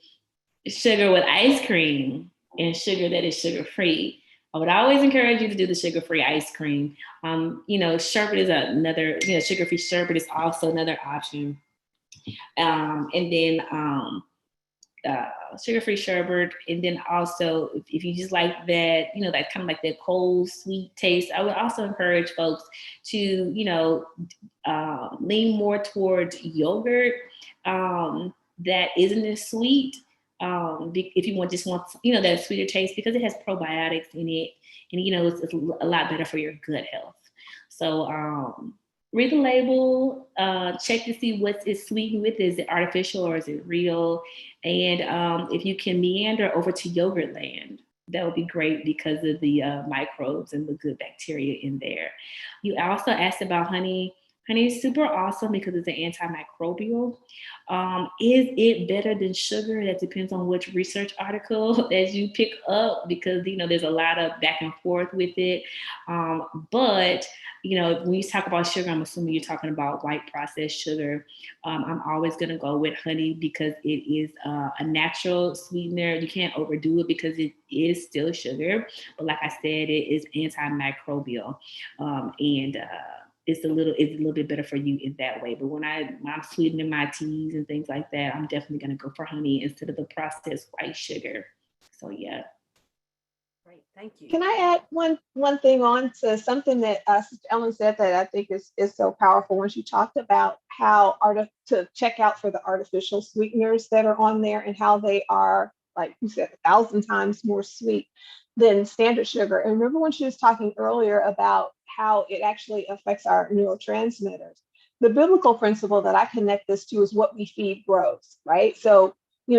sugar with ice cream and sugar that is sugar-free, I would always encourage you to do the sugar-free ice cream. Sherbet is another, sugar-free sherbet is also another option. And then sugar-free sherbet, and then also if you just like that, that kind of like that cold sweet taste, I would also encourage folks to lean more towards yogurt that isn't as sweet. If you want that sweeter taste, because it has probiotics in it, and it's a lot better for your gut health. So read the label, check to see what it's sweetened with. Is it artificial or is it real? And if you can meander over to yogurt land, that would be great because of the microbes and the good bacteria in there. You also asked about honey. Honey is super awesome because it's an antimicrobial. Is it better than sugar? That depends on which research article that you pick up, because there's a lot of back and forth with it. But when you talk about sugar, I'm assuming you're talking about white processed sugar. I'm always going to go with honey because it is a natural sweetener. You can't overdo it because it is still sugar. But like I said, it is antimicrobial. And it's a little bit better for you in that way. But when I'm sweetening my teas and things like that, I'm definitely going to go for honey instead of the processed white sugar. So yeah. Great, thank you. Can I add one thing on to something that Sister Ellen said that I think is so powerful when she talked about how to check out for the artificial sweeteners that are on there and how they are, like you said, 1,000 times more sweet than standard sugar. And remember when she was talking earlier about how it actually affects our neurotransmitters. The biblical principle that I connect this to is what we feed grows, right? So,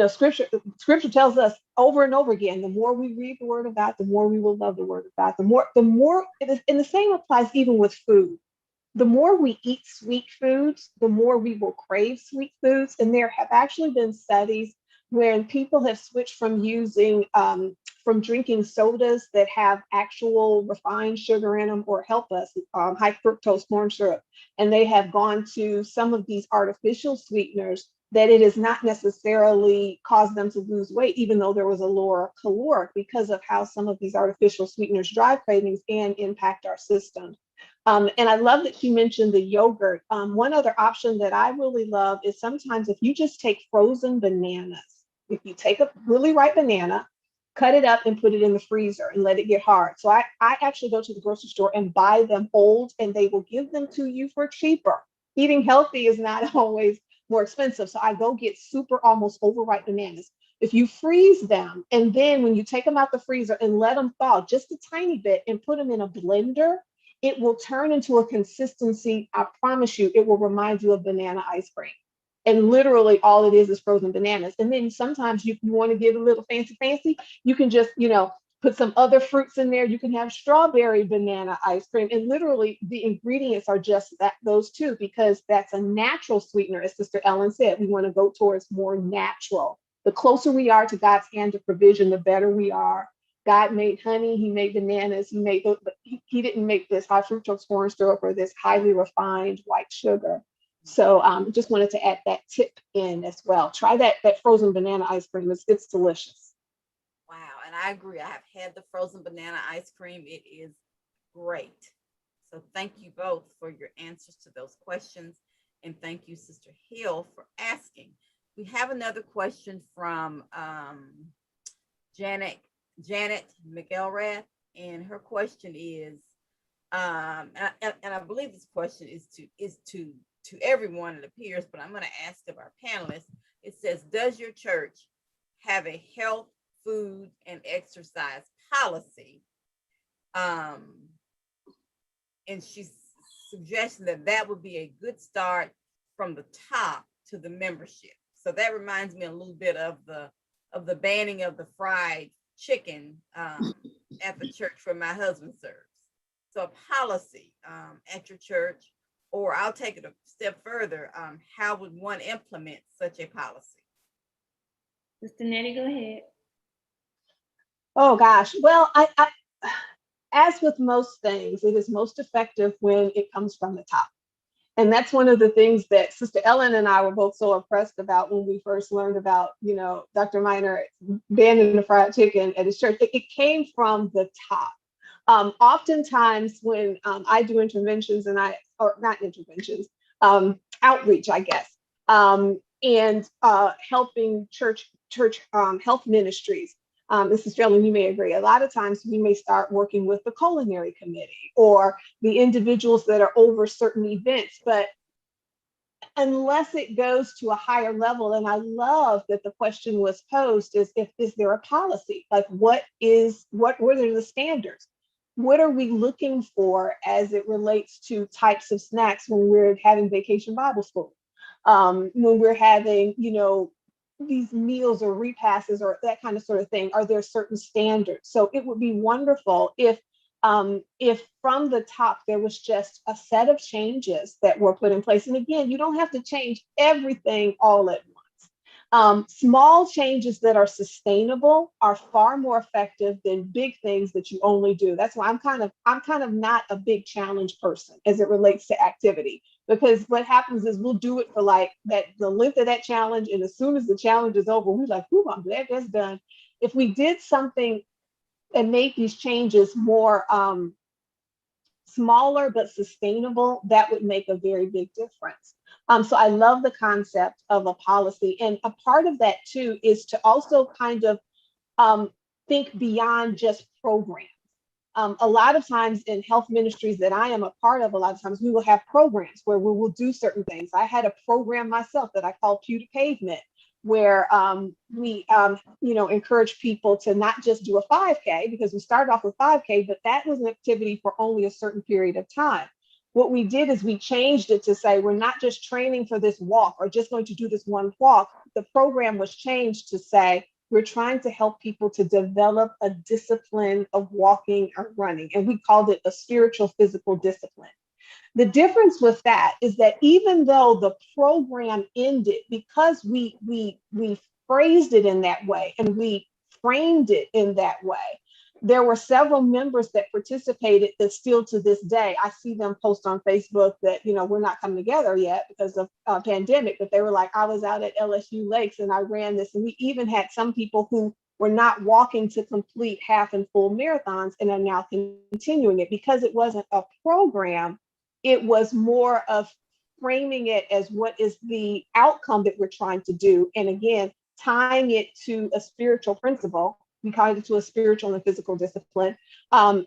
scripture tells us over and over again, the more we read the word of God, the more we will love the word of God, the more it is, and the same applies even with food. The more we eat sweet foods, the more we will crave sweet foods. And there have actually been studies when people have switched from drinking sodas that have actual refined sugar in them or help us, high fructose corn syrup, and they have gone to some of these artificial sweeteners, that it has not necessarily caused them to lose weight, even though there was a lower caloric, because of how some of these artificial sweeteners drive cravings and impact our system. And I love that you mentioned the yogurt. One other option that I really love is sometimes if you just take frozen bananas, if you take a really ripe banana, cut it up and put it in the freezer and let it get hard. So I actually go to the grocery store and buy them old, and they will give them to you for cheaper. Eating healthy is not always more expensive. So I go get super almost overripe bananas. If you freeze them, and then when you take them out the freezer and let them thaw just a tiny bit and put them in a blender, it will turn into a consistency. I promise you, it will remind you of banana ice cream. And literally all it is frozen bananas. And then sometimes you want to get a little fancy, you can just, put some other fruits in there. You can have strawberry banana ice cream. And literally the ingredients are just those two, because that's a natural sweetener. As Sister Ellen said, we want to go towards more natural. The closer we are to God's hand of provision, the better we are. God made honey, he made bananas, but he didn't make this high fructose corn syrup or this highly refined white sugar. So just wanted to add that tip in as well. Try that frozen banana ice cream. It's delicious. Wow, and I agree. I have had the frozen banana ice cream. It is great. So thank you both for your answers to those questions. And thank you, Sister Hill, for asking. We have another question from Janet McElrath, and her question is, and I believe this question is to everyone, it appears, but I'm going to ask of our panelists. It says, does your church have a health, food, and exercise policy? And she's suggesting that would be a good start from the top to the membership. So that reminds me a little bit of the banning of the fried chicken at the church where my husband serves. So a policy at your church, or I'll take it a step further, how would one implement such a policy? Sister Nettie, go ahead. Oh gosh. Well, I as with most things, it is most effective when it comes from the top. And that's one of the things that Sister Ellen and I were both so impressed about when we first learned about, Dr. Minor banning the fried chicken at his church. It came from the top. Oftentimes when I do interventions, outreach, I guess, and helping church health ministries. Mrs. Dillon, you may agree. A lot of times we may start working with the culinary committee or the individuals that are over certain events, but unless it goes to a higher level, and I love that the question was posed, is there a policy? Like what are the standards? What are we looking for as it relates to types of snacks when we're having vacation Bible school? When we're having, these meals or repasts or that kind of sort of thing, are there certain standards? So it would be wonderful if from the top there was just a set of changes that were put in place. And again, you don't have to change everything all at once. Small changes that are sustainable are far more effective than big things that you only do. That's why I'm kind of not a big challenge person as it relates to activity, because what happens is we'll do it for like the length of that challenge, and as soon as the challenge is over, we're like, "Ooh, I'm glad that's done." If we did something and make these changes more smaller but sustainable, that would make a very big difference. So I love the concept of a policy. And a part of that too is to also kind of think beyond just programs. A lot of times in health ministries that I am a part of, a lot of times we will have programs where we will do certain things. I had a program myself that I called Pew to Pavement, where we encourage people to not just do a 5K, because we started off with 5K, but that was an activity for only a certain period of time. What we did is we changed it to say we're not just training for this walk or just going to do this one walk. The program was changed to say we're trying to help people to develop a discipline of walking or running, and we called it a spiritual physical discipline. The difference with that is that even though the program ended, because we phrased it in that way and we framed it in that way, there were several members that participated that still to this day, I see them post on Facebook that, we're not coming together yet because of pandemic, but they were like, I was out at LSU Lakes and I ran this. And we even had some people who were not walking to complete half and full marathons and are now continuing it because it wasn't a program. It was more of framing it as what is the outcome that we're trying to do. And again, tying it to a spiritual principle, we call it to a spiritual and physical discipline,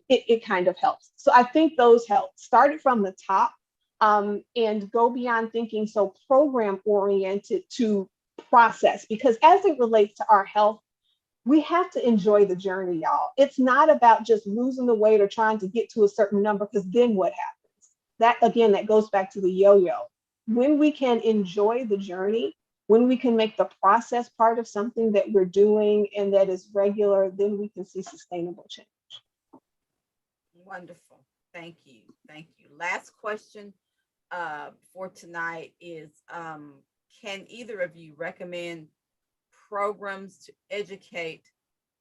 it kind of helps. So I think those help. Start it from the top and go beyond thinking so program oriented to process, because as it relates to our health, we have to enjoy the journey, y'all. It's not about just losing the weight or trying to get to a certain number, because then what happens? That, again, that goes back to the yo-yo. When we can enjoy the journey, when we can make the process part of something that we're doing and that is regular, then we can see sustainable change. Wonderful. Thank you. Thank you. Last question for tonight is, can either of you recommend programs to educate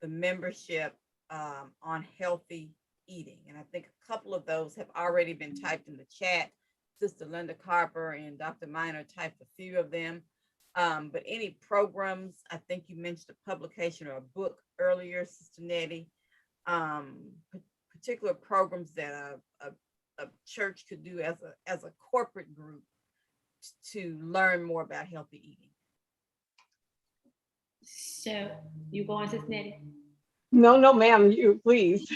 the membership on healthy eating? And I think a couple of those have already been typed in the chat. Sister Linda Carper and Dr. Minor typed a few of them. But any programs, I think you mentioned a publication or a book earlier, Sister Nettie, particular programs that a church could do as a corporate group to learn more about healthy eating. So you going, Sister Nettie? No, ma'am, you please.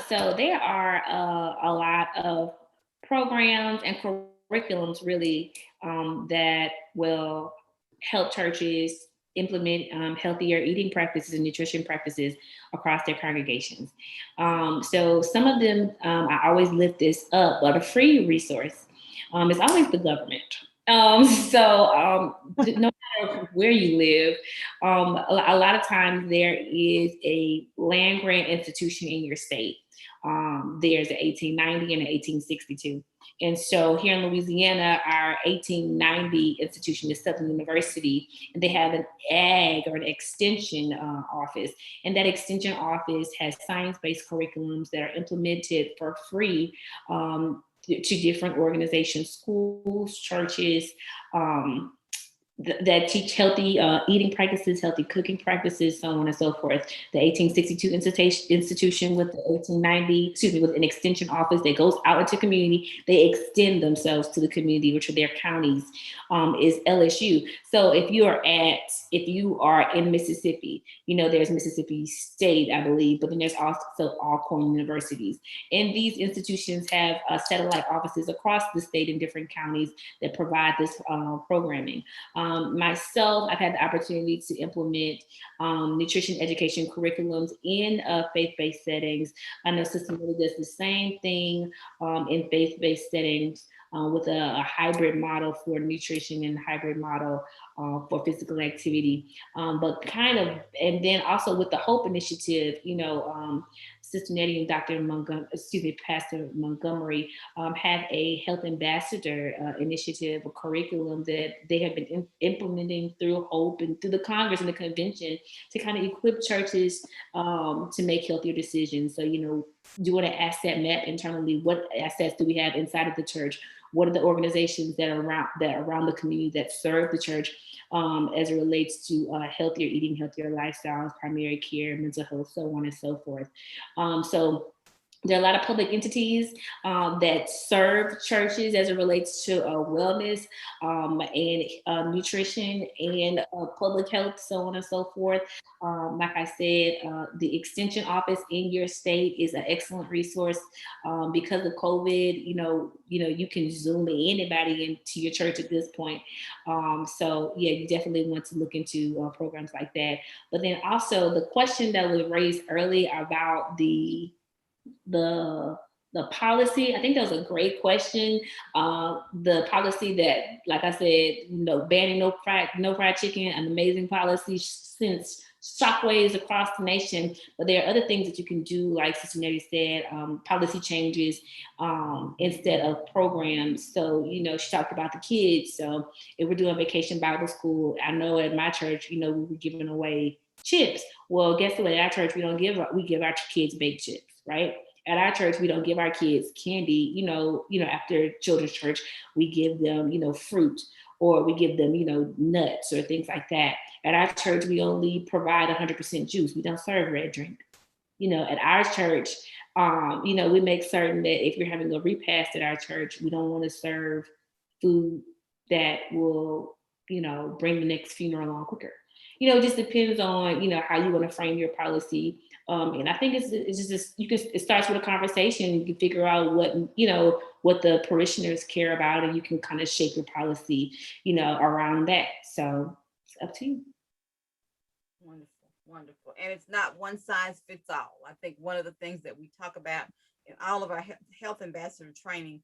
So there are a lot of programs and curriculums really that will help churches implement healthier eating practices and nutrition practices across their congregations. So some of them, I always lift this up, but a free resource is always the government. No matter where you live, a lot of times there is a land grant institution in your state. There's an 1890 and an 1862. And so here in Louisiana, our 1890 institution is Southern University, and they have an ag or an extension office. And that extension office has science-based curriculums that are implemented for free to different organizations, schools, churches, that teach healthy eating practices, healthy cooking practices, so on and so forth. The 1862 institution with the 1890, excuse me, with an extension office that goes out into community, they extend themselves to the community, which are their counties, is LSU. So if you are in Mississippi, there's Mississippi State, I believe, but then there's also Alcorn universities. And these institutions have satellite offices across the state in different counties that provide this programming. Myself, I've had the opportunity to implement nutrition education curriculums in faith-based settings. I know Sister Millie does the same thing in faith-based settings with a hybrid model for nutrition and hybrid model for physical activity. And then also with the HOPE initiative, Sister Nettie and Pastor Montgomery have a health ambassador initiative, a curriculum that they have been implementing through HOPE and through the Congress and the convention to kind of equip churches to make healthier decisions. So, doing an asset map internally, what assets do we have inside of the church? What are the organizations that are around the community that serve the church as it relates to healthier eating, healthier lifestyles, primary care, mental health, so on and so forth. So there are a lot of public entities that serve churches as it relates to wellness and nutrition and public health, so on and so forth. Like I said, the extension office in your state is an excellent resource. Because of COVID, you can Zoom anybody into your church at this point. So yeah, you definitely want to look into programs like that. But then also the question that was raised early about the policy, I think that was a great question. The policy that, like I said, banning no fried chicken, an amazing policy since shockwaves across the nation. But there are other things that you can do, like Sister Nettie said, policy changes instead of programs. So, she talked about the kids. So if we're doing Vacation Bible School, I know at my church, we were giving away chips. Well, guess what? At our church, we give our kids baked chips, right? At our church, we don't give our kids candy, after children's church, we give them, fruit, or we give them, nuts or things like that. At our church, we only provide 100% juice. We don't serve red drink. At our church, we make certain that if you're having a repast at our church, we don't want to serve food that will, bring the next funeral along quicker. It just depends on, how you want to frame your policy. And I think it's just it starts with a conversation. You can figure out what the parishioners care about, and you can kind of shape your policy, around that. So it's up to you. Wonderful. And it's not one size fits all. I think one of the things that we talk about in all of our health ambassador training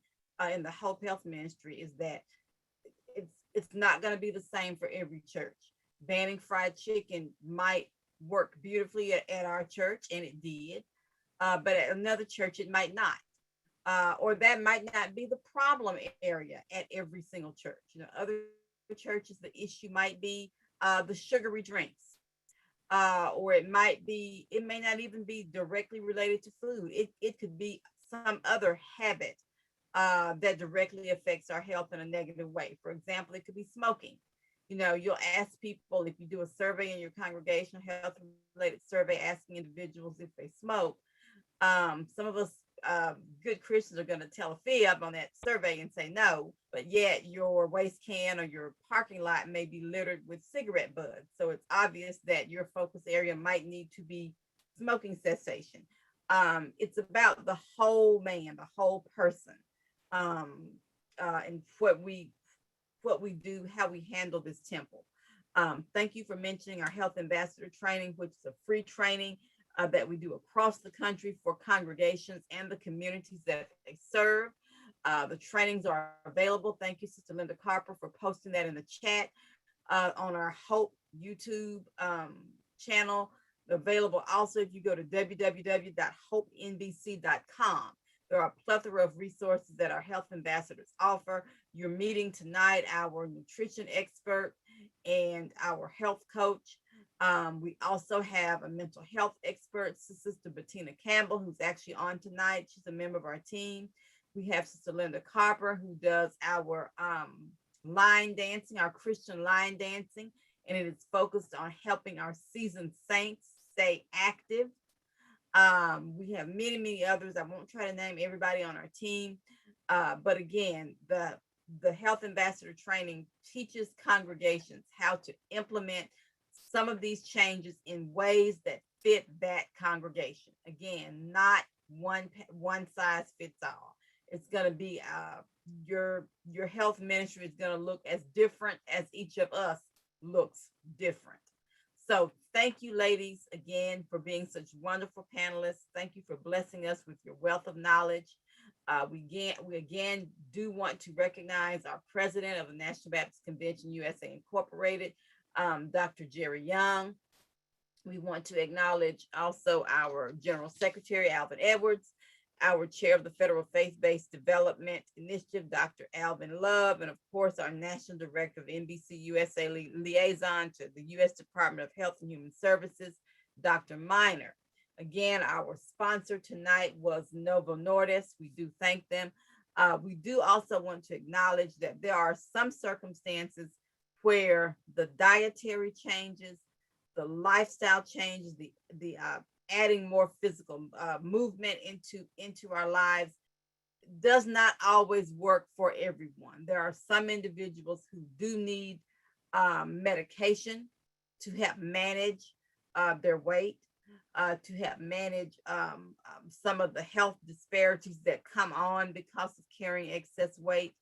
in the Hope Health Ministry is that it's not going to be the same for every church. Banning fried chicken might work beautifully at our church, and it did, but at another church it might not, or that might not be the problem area at every single church. Other churches, the issue might be the sugary drinks, or it may not even be directly related to food. It could be some other habit that directly affects our health in a negative way. For example, it could be smoking. You'll ask people, if you do a survey in your congregation, health-related survey, asking individuals if they smoke. Some of us good Christians are going to tell a fib on that survey and say no, but yet your waste can or your parking lot may be littered with cigarette butts. So it's obvious that your focus area might need to be smoking cessation. It's about the whole man, the whole person, and what we do, how we handle this temple. Thank you for mentioning our health ambassador training, which is a free training that we do across the country for congregations and the communities that they serve. The trainings are available. Thank you, Sister Linda Carper, for posting that in the chat on our HOPE YouTube channel. Available also if you go to www.hopenbc.com. There are a plethora of resources that our health ambassadors offer. You're meeting tonight our nutrition expert and our health coach. We also have a mental health expert, Sister Bettina Campbell, who's actually on tonight. She's a member of our team. We have Sister Linda Carper, who does our line dancing, our Christian line dancing, and it is focused on helping our seasoned saints stay active. We have many, many others. I won't try to name everybody on our team. But again, the health ambassador training teaches congregations how to implement some of these changes in ways that fit that congregation. Again, not one size fits all. It's going to be your health ministry is going to look as different as each of us looks different. So thank you, ladies, again, for being such wonderful panelists. Thank you for blessing us with your wealth of knowledge. We again do want to recognize our president of the National Baptist Convention USA Incorporated, Dr. Jerry Young. We want to acknowledge also our General Secretary, Alvin Edwards, our chair of the Federal Faith-Based Development Initiative, Dr. Alvin Love, and of course, our National Director of NBC USA Liaison to the U.S. Department of Health and Human Services, Dr. Miner. Again, our sponsor tonight was Novo Nordisk. We do thank them. We do also want to acknowledge that there are some circumstances where the dietary changes, the lifestyle changes, the adding more physical movement into our lives does not always work for everyone. There are some individuals who do need medication to help manage their weight, to help manage some of the health disparities that come on because of carrying excess weight.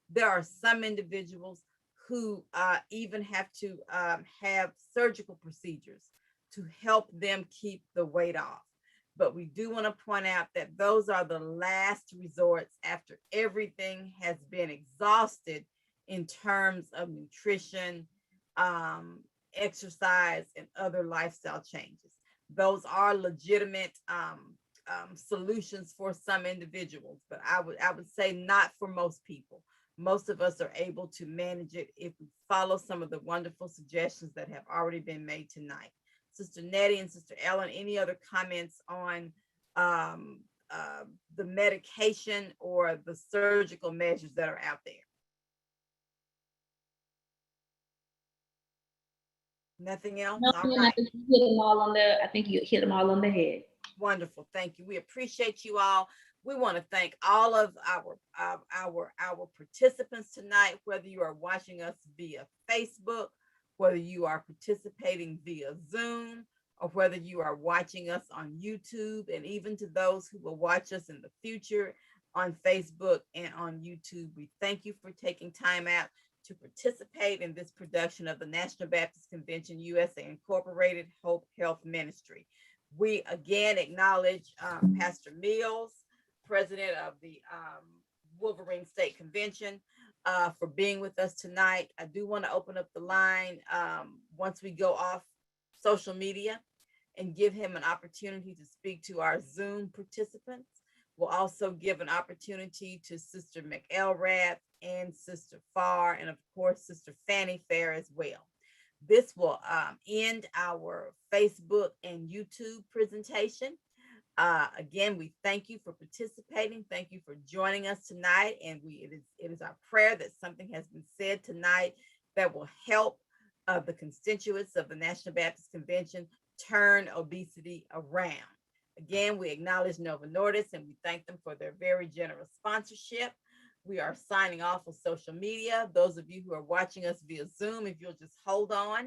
There are some individuals who even have to have surgical procedures to help them keep the weight off. But we do want to point out that those are the last resorts after everything has been exhausted in terms of nutrition, exercise, and other lifestyle changes. Those are legitimate solutions for some individuals, but I would say not for most people. Most of us are able to manage it if we follow some of the wonderful suggestions that have already been made tonight. Sister Nettie and Sister Ellen, any other comments on the medication or the surgical measures that are out there? Nothing else? No, All right. I think you hit them all on the head. Wonderful. Thank you. We appreciate you all. We want to thank all of our participants tonight, whether you are watching us via Facebook, whether you are participating via Zoom, or whether you are watching us on YouTube, and even to those who will watch us in the future on Facebook and on YouTube. We thank you for taking time out to participate in this production of the National Baptist Convention USA Incorporated Hope Health Ministry. We again acknowledge Pastor Mills, president of the Wolverine State Convention, for being with us tonight. I do want to open up the line once we go off social media and give him an opportunity to speak to our Zoom participants. We'll also give an opportunity to Sister McElrath and Sister Farr, and of course, Sister Fanny Fair as well. This will end our Facebook and YouTube presentation. Again, we thank you for participating. Thank you for joining us tonight. And it is our prayer that something has been said tonight that will help the constituents of the National Baptist Convention turn obesity around. Again, we acknowledge Novo Nordisk and we thank them for their very generous sponsorship. We are signing off on social media. Those of you who are watching us via Zoom, if you'll just hold on.